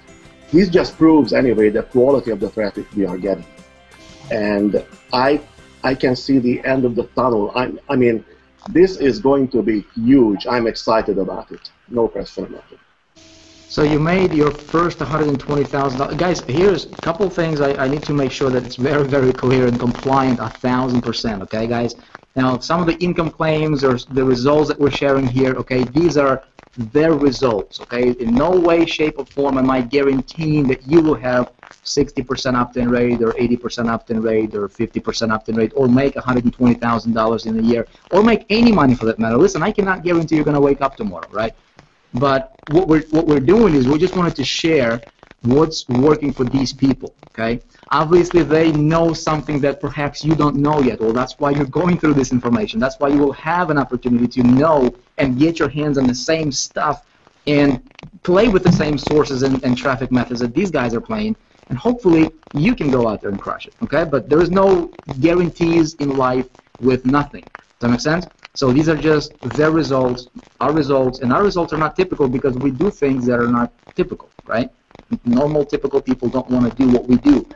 [SPEAKER 10] This just proves, anyway, the quality of the traffic we are getting. And I can see the end of the tunnel. This is going to be huge. I'm excited about it. No question about it.
[SPEAKER 9] So you made your first $120,000. Guys, here's a couple things I need to make sure that it's very, very clear and compliant 1,000%. Okay, guys? Now, some of the income claims or the results that we're sharing here, okay, these are their results, okay? In no way, shape, or form am I guaranteeing that you will have 60% opt-in rate or 80% opt-in rate or 50% opt-in rate or make $120,000 in a year or make any money for that matter. Listen, I cannot guarantee you're going to wake up tomorrow, right? But what we're doing is we just wanted to share what's working for these people, okay? Obviously, they know something that perhaps you don't know yet. Well, that's why you're going through this information. That's why you will have an opportunity to know and get your hands on the same stuff and play with the same sources and traffic methods that these guys are playing. And hopefully, you can go out there and crush it, okay? But there is no guarantees in life with nothing. Does that make sense? So these are just their results, and our results are not typical because we do things that are not typical, right? Normal, typical people don't want to do what we do.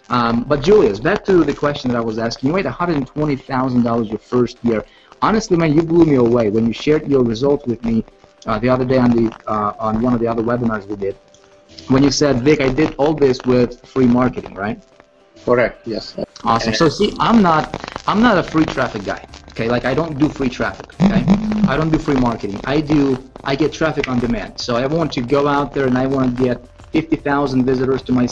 [SPEAKER 9] But Julius, back to the question that I was asking. You made $120,000 your first year. Honestly, man, you blew me away when you shared your results with me the other day on one of the other webinars we did. When you said, Vic, I did all this with free marketing, right?
[SPEAKER 10] Correct. Yes.
[SPEAKER 9] Awesome. So see, I'm not a free traffic guy. Okay, like I don't do free traffic. Okay, I don't do free marketing. I get traffic on demand. So I want to go out there and I want to get 50,000 visitors to my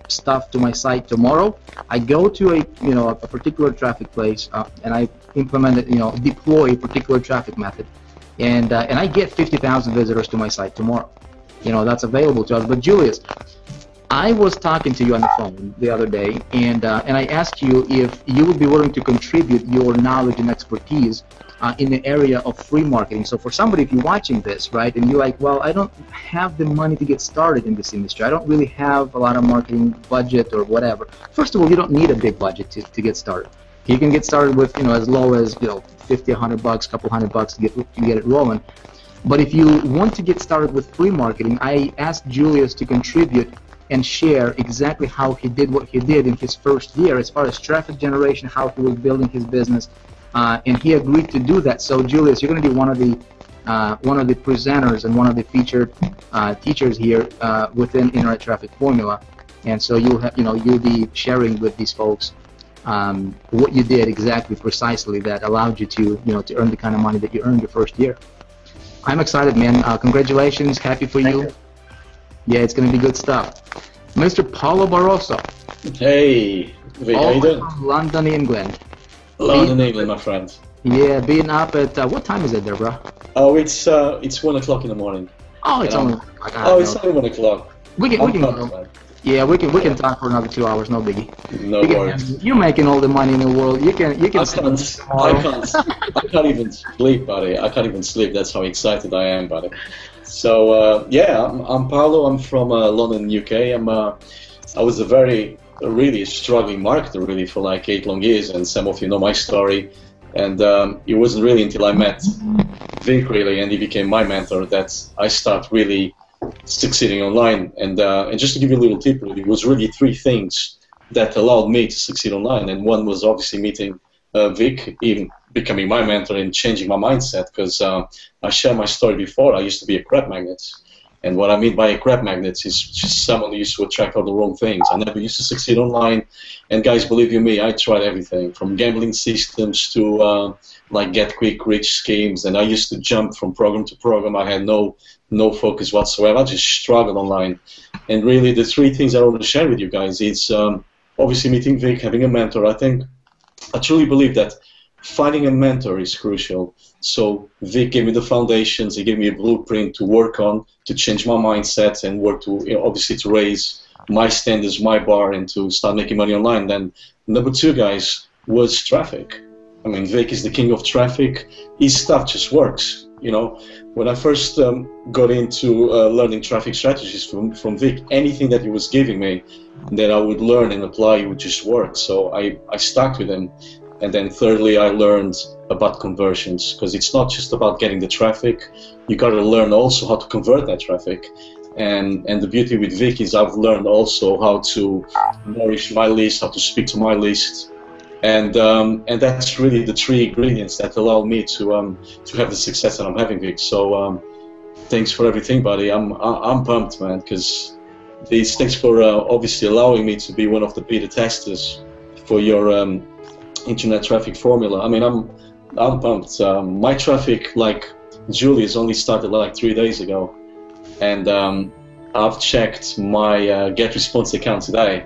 [SPEAKER 9] stuff, to my site tomorrow. I go to a particular traffic place and I implement it, deploy a particular traffic method, and I get 50,000 visitors to my site tomorrow. That's available to us. But Julius, I was talking to you on the phone the other day, and I asked you if you would be willing to contribute your knowledge and expertise in the area of free marketing. So for somebody, if you're watching this, right, and you're like, well, I don't have the money to get started in this industry. I don't really have a lot of marketing budget or whatever. First of all, you don't need a big budget to get started. You can get started with as low as $50, $100, couple $100 to get it rolling. But if you want to get started with free marketing, I asked Julius to contribute and share exactly how he did what he did in his first year as far as traffic generation, how he was building his business, and he agreed to do that. So Julius, you're going to be one of the presenters and one of the featured teachers here within Internet Traffic Formula, and so you'll be sharing with these folks what you did exactly, precisely, that allowed you to earn the kind of money that you earned your first year. I'm excited, man. Congratulations, happy for you. Yeah, it's going to be good stuff. Mr. Paulo Barroso.
[SPEAKER 3] Hey, Vic, how you doing?
[SPEAKER 9] London, England.
[SPEAKER 3] London, England, my friend.
[SPEAKER 9] Yeah, being up at, what time is it there, bro?
[SPEAKER 3] Oh, it's 1 o'clock in the morning.
[SPEAKER 9] Oh, it's only.
[SPEAKER 3] It's only 1 o'clock.
[SPEAKER 9] We can. Yeah, we can talk for another 2 hours, no biggie.
[SPEAKER 3] No worries.
[SPEAKER 9] You're making all the money in the world. You can.
[SPEAKER 3] I can't even sleep, buddy. I can't even sleep. That's how excited I am, buddy. So yeah, I'm Paulo. I'm from London, UK. I was a really struggling marketer really for like 8 long years, and some of you know my story. And it wasn't really until I met Vic really, and he became my mentor, that I started really succeeding online. And just to give you a little tip, really, it was really 3 things that allowed me to succeed online. And one was obviously meeting Vic, even becoming my mentor and changing my mindset, because I shared my story before. I used to be a crap magnet. And what I mean by a crap magnet is just someone who used to attract all the wrong things. I never used to succeed online. And guys, believe you me, I tried everything from gambling systems to like get quick rich schemes. And I used to jump from program to program. I had no focus whatsoever. I just struggled online. And really, the 3 things I want to share with you guys is obviously meeting Vic, having a mentor. I truly believe that finding a mentor is crucial. So Vic gave me the foundations. He gave me a blueprint to work on, to change my mindset and work to, obviously, to raise my standards, my bar, and to start making money online. Then number 2, guys, was traffic. I mean, Vic is the king of traffic. His stuff just works. When I first got into learning traffic strategies from Vic, anything that he was giving me that I would learn and apply would just work. So I stuck with him. And then thirdly, I learned about conversions, because it's not just about getting the traffic. You got to learn also how to convert that traffic. And the beauty with Vic is I've learned also how to nourish my list, how to speak to my list. And that's really the 3 ingredients that allow me to have the success that I'm having, Vic. So thanks for everything, buddy. I'm pumped, man, because thanks for obviously allowing me to be one of the beta testers for your internet traffic formula. I mean, I'm pumped. My traffic, like Julie's, only started like 3 days ago, and I've checked my GetResponse account today,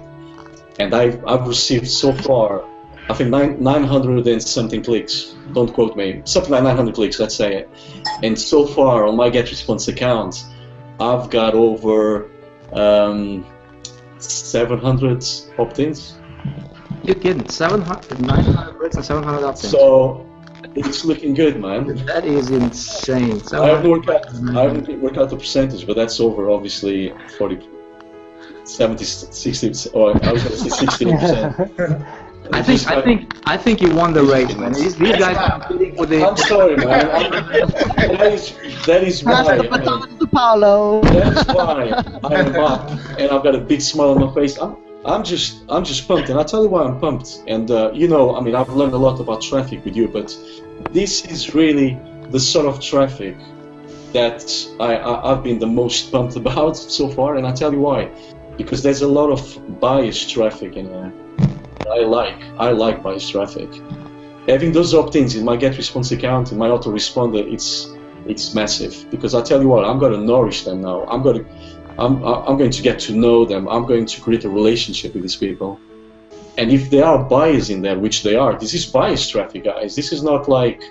[SPEAKER 3] and I've received so far, I think 900 and something clicks. Don't quote me. Something like 900 clicks, let's say. And so far on my GetResponse account, I've got over 700 opt-ins.
[SPEAKER 9] You're kidding? 700, 900 clicks and 700 opt-ins.
[SPEAKER 3] So it's looking good, man.
[SPEAKER 9] That is insane.
[SPEAKER 3] I haven't worked out the percentage, but that's over obviously 40, 70, 60, or I was going to say 60%.
[SPEAKER 9] I think you won the race, man. These guys are competing with the.
[SPEAKER 3] I'm sorry, man. That is why.
[SPEAKER 6] Paulo.
[SPEAKER 3] That's why I am up, and I've got a big smile on my face. I'm just pumped, and I'll tell you why I'm pumped. And you know, I mean, I've learned a lot about traffic with you, but this is really the sort of traffic that I've been the most pumped about so far, and I'll tell you why. Because there's a lot of biased traffic in there. I like biased traffic. Having those opt-ins in my GetResponse account, in my autoresponder, it's massive. Because I tell you what, I'm going to nourish them now. I'm going to get to know them. I'm going to create a relationship with these people. And if there are bias in there, which they are, this is biased traffic, guys. This is not like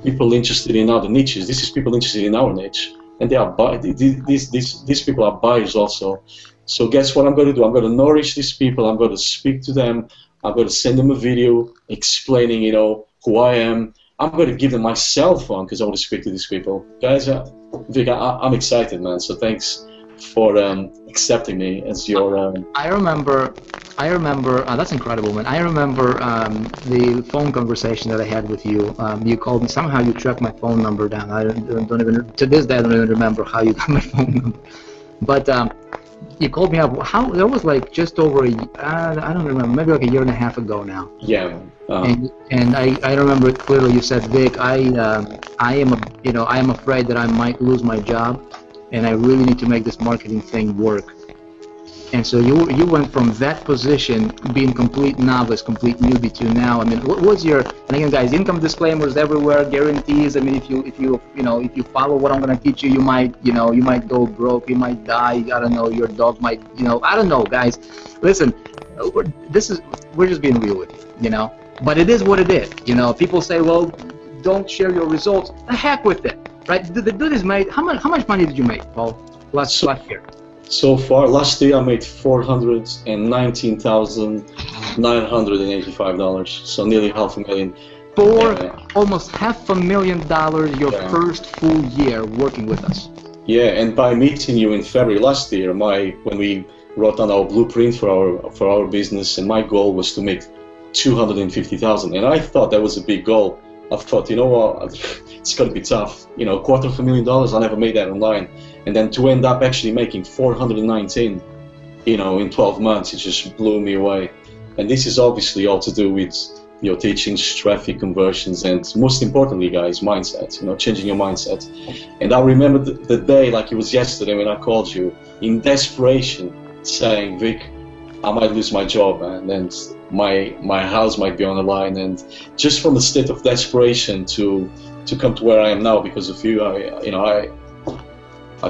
[SPEAKER 3] people interested in other niches. This is people interested in our niche, and they are these people are biased also. So guess what I'm going to do? I'm going to nourish these people. I'm going to speak to them. I'm going to send them a video explaining, you know, who I am. I'm going to give them my cell phone because I want to speak to these people. Guys, Vic, I'm excited, man. So thanks for accepting me as your.
[SPEAKER 9] I remember. That's incredible, man. I remember the phone conversation that I had with you. You called me. Somehow you tracked my phone number down. I don't even. To this day, I don't even remember how you got my phone number. But you called me up. How that was like just over I don't remember. Maybe like a year and a half ago now.
[SPEAKER 3] Yeah.
[SPEAKER 9] And I remember it clearly. You said, Vic, I am afraid that I might lose my job, and I really need to make this marketing thing work. And so you went from that position, being complete novice, complete newbie, to now. I mean, what was your? And again, guys, income disclaimers everywhere, guarantees. I mean, if you follow what I'm going to teach you, you might go broke, you might die. I don't know, your dog might, I don't know, guys. Listen, we're just being real with you, But it is what it is, People say, well, don't share your results. The heck with it, right? The dude is made. How much money did you make, Paul, last year?
[SPEAKER 3] So far, last year I made $419,985, so nearly $500,000.
[SPEAKER 9] For almost $500,000 your first full year working with us.
[SPEAKER 3] Yeah, and by meeting you in February last year, when we wrote down our blueprint for our business, and my goal was to make $250,000, and I thought that was a big goal. I thought, you know what, it's going to be tough. $250,000, I never made that online. And then to end up actually making 419, in 12 months, it just blew me away. And this is obviously all to do with your teachings, traffic conversions, and most importantly, guys, mindset, changing your mindset. And I remember the day like it was yesterday when I called you in desperation saying, Vic, I might lose my job, man, and my house might be on the line. And just from the state of desperation to come to where I am now because of you, I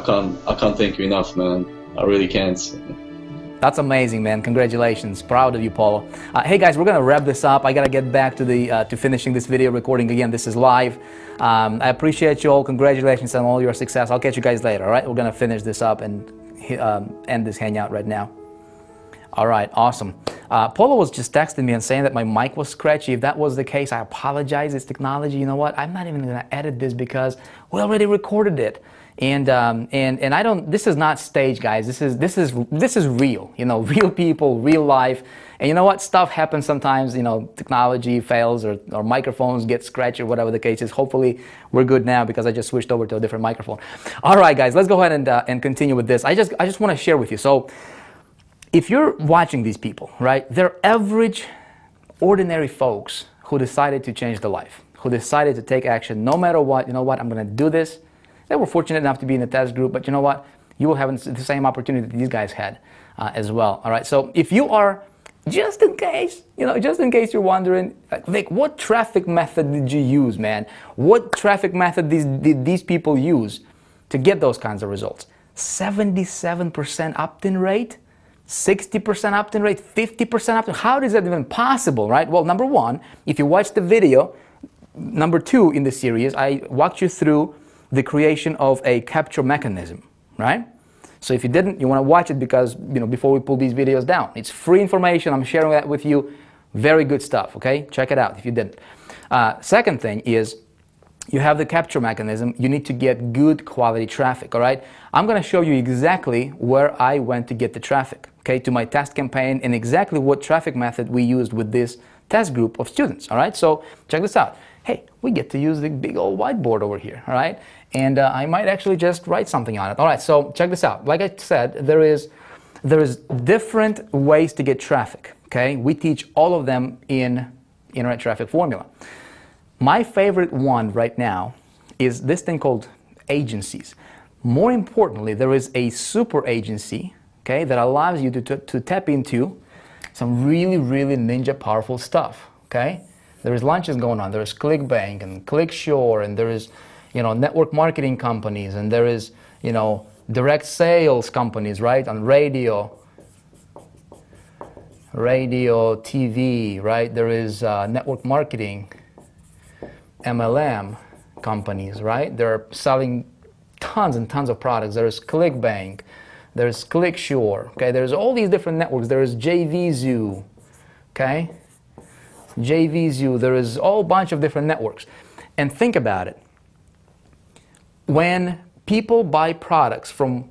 [SPEAKER 3] can't thank you enough, man. I really can't.
[SPEAKER 1] That's amazing, man. Congratulations. Proud of you, Paulo. Hey guys, we're gonna wrap this up. I gotta get back to to finishing this video recording again. This is live. I appreciate you all. Congratulations on all your success. I'll catch you guys later, all right? We're gonna finish this up and end this hangout right now. All right, awesome. Paulo was just texting me and saying that my mic was scratchy. If that was the case, I apologize. It's technology. You know what? I'm not even gonna edit this because we already recorded it. And I don't. This is not staged, guys. This is real. Real people, real life. And you know what? Stuff happens sometimes. Technology fails or microphones get scratched or whatever the case is. Hopefully, we're good now because I just switched over to a different microphone. All right, guys. Let's go ahead and continue with this. I just want to share with you. So, if you're watching these people, right? They're average, ordinary folks who decided to change their life, who decided to take action no matter what. You know what? I'm going to do this. They were fortunate enough to be in the test group, but you know what? You will have the same opportunity that these guys had as well. All right. So if you are just in case, just in case you're wondering, like, Vic, what traffic method did you use, man? What traffic method did these people use to get those kinds of results? 77% opt-in rate, 60% opt-in rate, 50% opt-in. How is that even possible, right? Well, number one, if you watch the video, number 2 in the series, I walked you through the creation of a capture mechanism, right? So if you didn't, you want to watch it because, before we pull these videos down. It's free information. I'm sharing that with you. Very good stuff, okay? Check it out if you didn't. Second thing is, you have the capture mechanism. You need to get good quality traffic, all right? I'm going to show you exactly where I went to get the traffic, okay, to my test campaign, and exactly what traffic method we used with this test group of students, all right? So check this out. Hey, we get to use the big old whiteboard over here, all right? And I might actually just write something on it. All right, so check this out. Like I said, there is different ways to get traffic, okay? We teach all of them in Internet Traffic Formula. My favorite one right now is this thing called agencies. More importantly, there is a super agency, okay, that allows you to tap into some really, really ninja powerful stuff, okay? There is launches going on. There is ClickBank and ClickSure, and there is, network marketing companies, and there is, direct sales companies, right, on radio, TV, right? There is network marketing, MLM companies, right? They're selling tons and tons of products. There's ClickBank, there's ClickSure, okay? There's all these different networks. There is JVZoo, okay? JVZoo, there is a whole bunch of different networks. And think about it. When people buy products from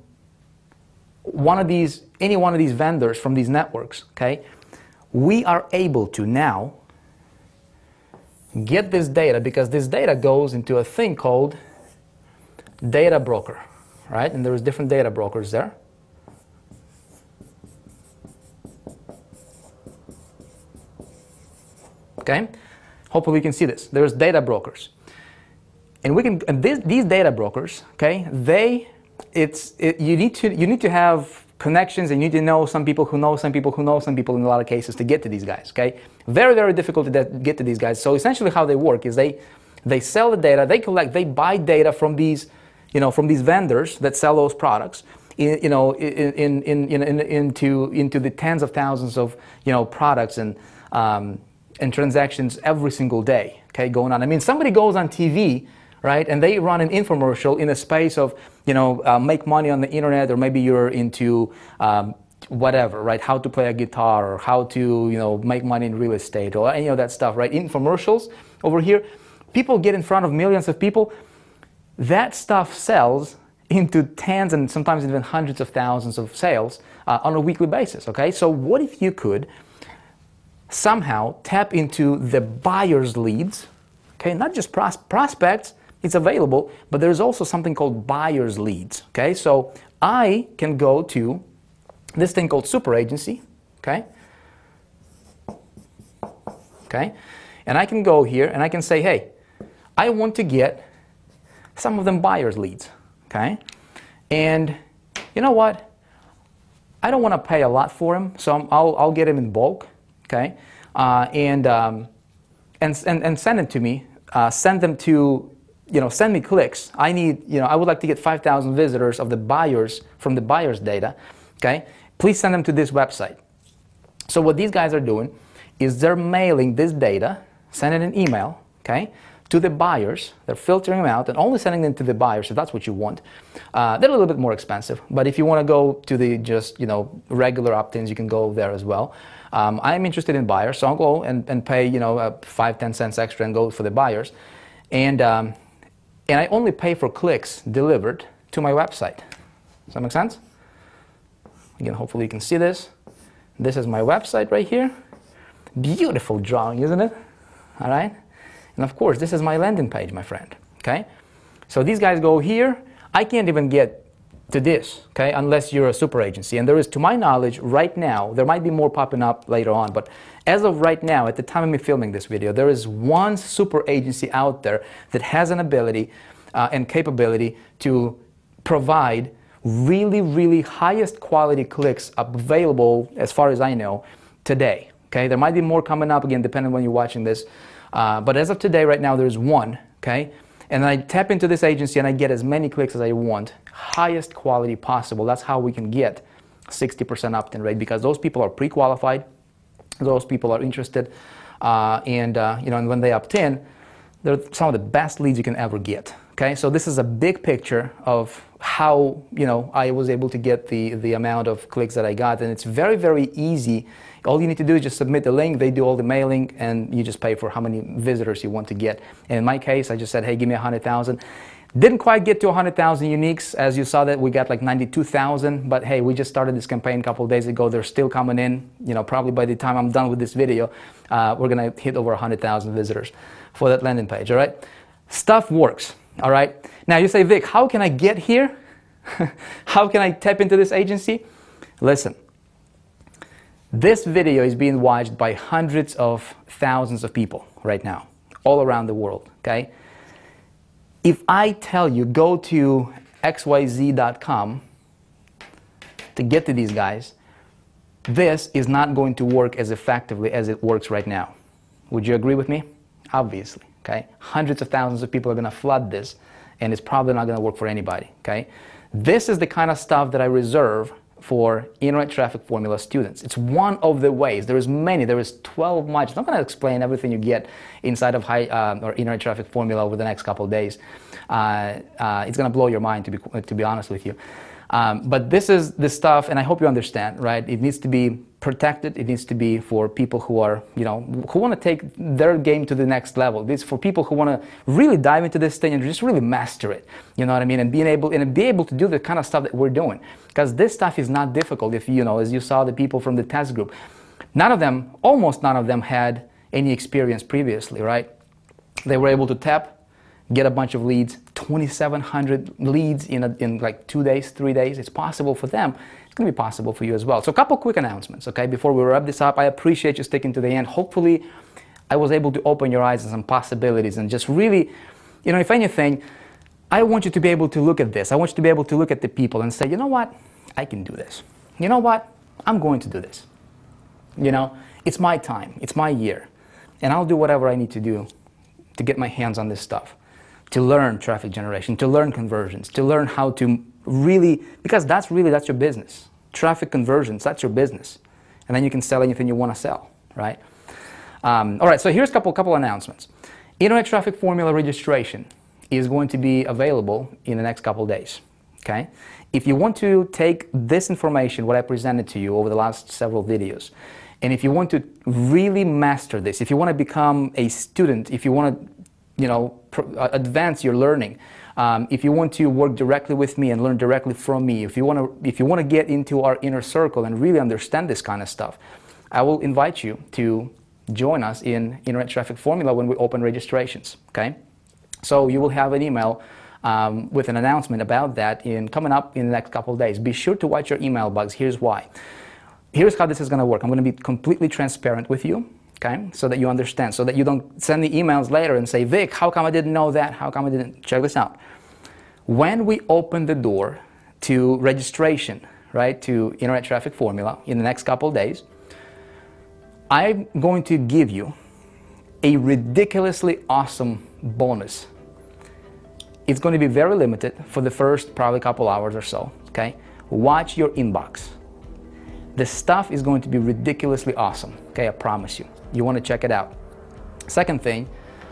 [SPEAKER 1] any one of these vendors from these networks, okay, we are able to now get this data, because this data goes into a thing called data broker, right? And there's different data brokers there. Okay, hopefully you can see this. There's data brokers, and these data brokers, okay, you need to have connections, and you need to know some people who know some people who know some people in a lot of cases to get to these guys, okay? Very, very difficult to get to these guys. So essentially how they work is they sell the data, they buy data from these, from these vendors that sell those products, into the tens of thousands of, products and transactions every single day, okay, going on. I mean, somebody goes on TV, right, and they run an infomercial in a space of, make money on the internet, or maybe you're into whatever, right, how to play a guitar, or how to, make money in real estate, or any of that stuff, right, infomercials over here. People get in front of millions of people. That stuff sells into tens and sometimes even hundreds of thousands of sales on a weekly basis, okay? So what if you could somehow tap into the buyer's leads, okay, not just prospects, it's available, but there's also something called buyer's leads, okay? So I can go to this thing called super agency, okay? Okay, and I can go here and I can say, hey, I want to get some of them buyer's leads, okay? And you know what? I don't want to pay a lot for them, so I'll get them in bulk, okay? And send them to me. Send them to, send me clicks. I need, I would like to get 5,000 visitors of the buyers from the buyers data, okay? Please send them to this website. So what these guys are doing is they're mailing this data, sending an email, okay, to the buyers. They're filtering them out and only sending them to the buyers if that's what you want. They're a little bit more expensive, but if you want to go to the just, regular opt-ins, you can go there as well. I'm interested in buyers, so I'll go and pay, 5-10 cents extra and go for the buyers. And I only pay for clicks delivered to my website. Does that make sense? Again, hopefully you can see this. This is my website right here. Beautiful drawing, isn't it? All right. And of course, this is my landing page, my friend. Okay. So these guys go here. I can't even get to this, okay, unless you're a super agency. And there is, to my knowledge, right now, there might be more popping up later on, but as of right now, at the time of me filming this video, there is one super agency out there that has an ability and capability to provide really, really highest quality clicks available, as far as I know, today. Okay, there might be more coming up, again, depending on when you're watching this. But as of today, right now, there's one. Okay, and I tap into this agency and I get as many clicks as I want, highest quality possible. That's how we can get 60% opt-in rate, because those people are pre-qualified, those people are interested, and when they opt in, they're some of the best leads you can ever get. Okay, so this is a big picture of how I was able to get the amount of clicks that I got, and it's very, very easy. All you need to do is just submit the link, they do all the mailing, and you just pay for how many visitors you want to get. And in my case, I just said, hey, give me 100,000. Didn't quite get to 100,000 uniques. As you saw, that we got like 92,000, but hey, we just started this campaign a couple of days ago. They're still coming in. Probably by the time I'm done with this video, we're gonna hit over 100,000 visitors for that landing page. All right, stuff works. All right, now you say, Vic, how can I get here? How can I tap into this agency? Listen, this video is being watched by hundreds of thousands of people right now, all around the world. Okay. If I tell you go to xyz.com to get to these guys, this is not going to work as effectively as it works right now. Would you agree with me? Obviously, okay? Hundreds of thousands of people are gonna flood this, and it's probably not gonna work for anybody, okay? This is the kind of stuff that I reserve for Internet Traffic Formula students. It's one of the ways. There is many. There is 12 modules. I'm not going to explain everything you get inside of or Internet Traffic Formula over the next couple of days. It's going to blow your mind, to be honest with you. But this is the stuff, and I hope you understand, right? It needs to be protected. It needs to be for people who are, who want to take their game to the next level. This is for people who want to really dive into this thing and just really master it. You know what I mean? And be able to do the kind of stuff that we're doing. Because this stuff is not difficult. If as you saw the people from the test group, almost none of them had any experience previously, right? They were able to tap, get a bunch of leads, 2,700 leads in like 2 days, 3 days. It's possible for them. It's going to be possible for you as well. So a couple quick announcements, okay? Before we wrap this up, I appreciate you sticking to the end. Hopefully, I was able to open your eyes to some possibilities and just really, if anything, I want you to be able to look at this. I want you to be able to look at the people and say, you know what? I can do this. You know what? I'm going to do this. It's my time. It's my year. And I'll do whatever I need to do to get my hands on this stuff, to learn traffic generation, to learn conversions, to learn how to really, because that's your business. Traffic conversions, that's your business. And then you can sell anything you want to sell, right? All right, so here's a couple announcements. Internet Traffic Formula registration is going to be available in the next couple of days, okay? If you want to take this information, what I presented to you over the last several videos, and if you want to really master this, if you want to become a student, if you want to advance your learning, if you want to work directly with me and learn directly from me, if you want to get into our inner circle and really understand this kind of stuff, I will invite you to join us in Internet Traffic Formula when we open registrations, okay? So you will have an email with an announcement about that coming up in the next couple of days. Be sure to watch your email box. Here's why. Here's how this is going to work. I'm going to be completely transparent with you, okay, so that you understand, so that you don't send me emails later and say, Vic, how come I didn't know that? How come I didn't? Check this out. When we open the door to registration, right, to Internet Traffic Formula in the next couple of days, I'm going to give you a ridiculously awesome bonus. It's going to be very limited for the first probably couple hours or so, okay? Watch your inbox. The stuff is going to be ridiculously awesome, okay? I promise you. You want to check it out. Second thing,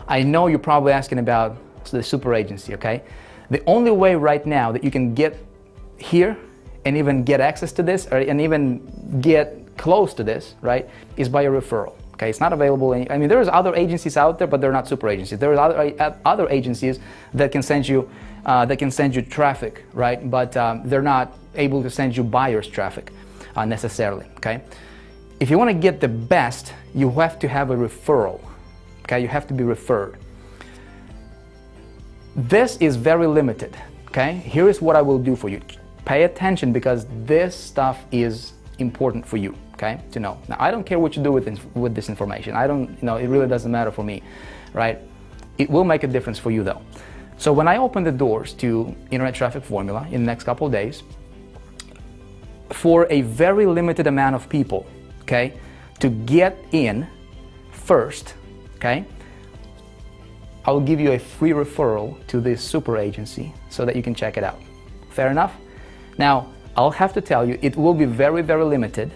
[SPEAKER 1] I know you're probably asking about the super agency, okay? The only way right now that you can get here and even get access to this and even get close to this, right, is by a referral. Okay, it's not available. I mean, there's other agencies out there, but they're not super agencies. There are other agencies that can send you traffic, right? But they're not able to send you buyers traffic necessarily. Okay, if you want to get the best, you have to have a referral. Okay, you have to be referred. This is very limited. Okay, here is what I will do for you. Pay attention because this stuff is important for you. Okay, to know. Now, I don't care what you do with this information. It really doesn't matter for me, right? It will make a difference for you though. So when I open the doors to Internet Traffic Formula in the next couple of days, for a very limited amount of people, okay, to get in first, okay, I will give you a free referral to this super agency so that you can check it out. Fair enough? Now, I'll have to tell you, it will be very, very limited.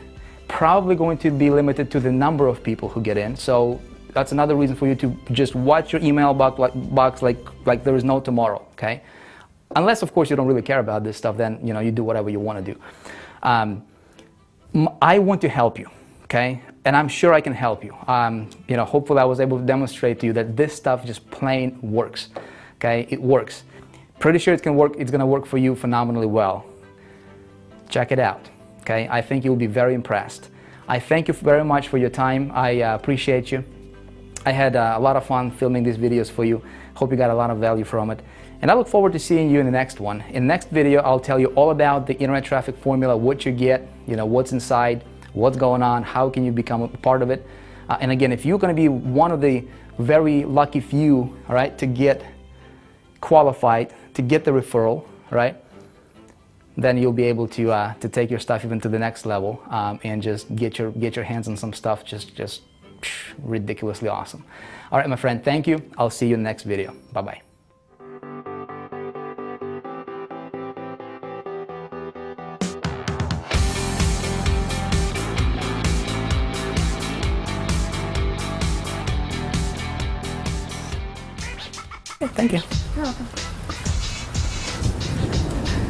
[SPEAKER 1] Probably going to be limited to the number of people who get in. So that's another reason for you to just watch your email box like there is no tomorrow, okay? Unless, of course, you don't really care about this stuff, then, you know, you do whatever you want to do. I want to help you, okay? And I'm sure I can help you. You know, hopefully I was able to demonstrate to you that this stuff just plain works, okay? It works. Pretty sure it's gonna work for you phenomenally well. Check it out, okay? I think you'll be very impressed. I thank you very much for your time. I appreciate you. I had a lot of fun filming these videos for you. Hope you got a lot of value from it. And I look forward to seeing you in the next one. In the next video, I'll tell you all about the internet traffic formula, what you get, you know, what's inside, what's going on, how can you become a part of it. And again, if you're going to be one of the very lucky few, all right, to get qualified, to get the referral, all right, then you'll be able to take your stuff even to the next level and just get your hands on some stuff just ridiculously awesome. All right, my friend, thank you. I'll see you in the next video. Bye-bye. Thank you.
[SPEAKER 4] You're welcome.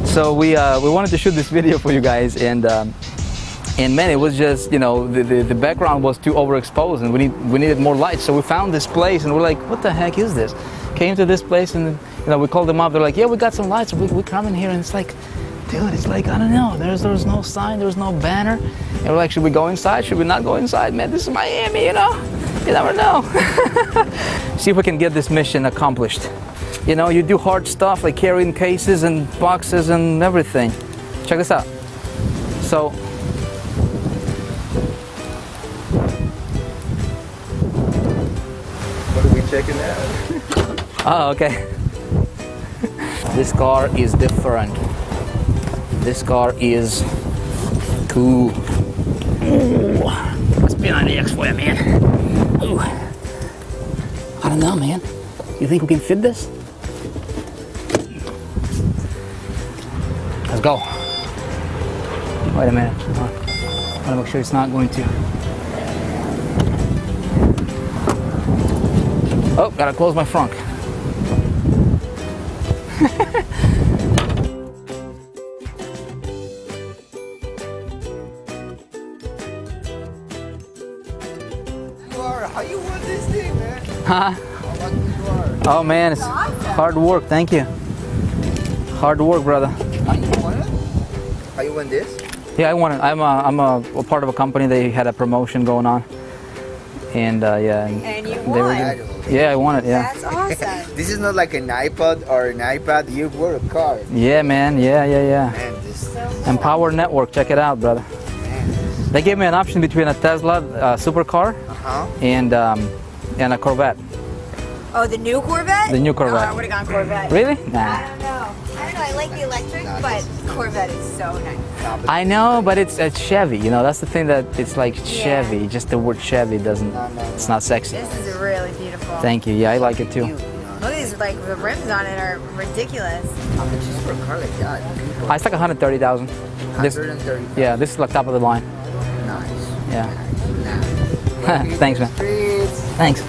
[SPEAKER 1] So we wanted to shoot this video for you guys, and man, it was just, you know, the background was too overexposed, and we needed more light. So we found this place, and we're like, what the heck is this? Came to this place, and you know, we called them up. They're like, yeah, we got some lights. We come in here, and it's like, dude, it's like, I don't know. There's no sign, there's no banner. And we're like, should we go inside? Should we not go inside? Man, this is Miami, you know. You never know. See if we can get this mission accomplished. You know, you do hard stuff like carrying cases and boxes and everything. Check this out. So,
[SPEAKER 2] What are we checking out?
[SPEAKER 1] oh, okay. This car is different. This car is cool. Ooh. Let's be on the X for you, man. Ooh. I don't know, man. You think we can fit this? Let's go. Wait a minute. I want to make sure it's not going to. Oh, gotta close my frunk.
[SPEAKER 2] How you won this thing, man?
[SPEAKER 1] Huh?
[SPEAKER 2] How lucky you are.
[SPEAKER 1] Oh man, it's hard work. Thank you. Hard work, brother.
[SPEAKER 2] How you won it? How you won this?
[SPEAKER 1] Yeah, I won it. I'm a part of a company. They had a promotion going on, and yeah.
[SPEAKER 11] And you
[SPEAKER 1] they
[SPEAKER 11] won.
[SPEAKER 1] were yeah, I won it. Yeah.
[SPEAKER 11] That's awesome.
[SPEAKER 2] This is not like an iPod or an iPad. You won a car.
[SPEAKER 1] Yeah, man. Yeah.
[SPEAKER 2] Man, this
[SPEAKER 1] Empower Network. Check it out, brother.
[SPEAKER 2] man.
[SPEAKER 1] They gave me an option between a Tesla supercar and a Corvette.
[SPEAKER 11] Oh, the new Corvette?
[SPEAKER 1] The new Corvette.
[SPEAKER 11] Oh, I would have gone Corvette.
[SPEAKER 1] Really?
[SPEAKER 11] I
[SPEAKER 1] Nah.
[SPEAKER 11] don't know. I like the electric, but Corvette is so nice.
[SPEAKER 1] I know, but it's Chevy. You know, that's the thing that it's like Chevy. Just the word Chevy doesn't. It's not sexy.
[SPEAKER 11] This is really beautiful.
[SPEAKER 1] Thank you. Yeah, I like it too.
[SPEAKER 11] Look at these, like the rims on it are ridiculous.
[SPEAKER 2] How much is for a car like that?
[SPEAKER 1] It's like 130,000. This,
[SPEAKER 2] 130.
[SPEAKER 1] yeah, this is like top of the line.
[SPEAKER 2] Nice.
[SPEAKER 1] Yeah.
[SPEAKER 2] Nah.
[SPEAKER 1] Thanks, man.
[SPEAKER 2] Streets.
[SPEAKER 1] Thanks.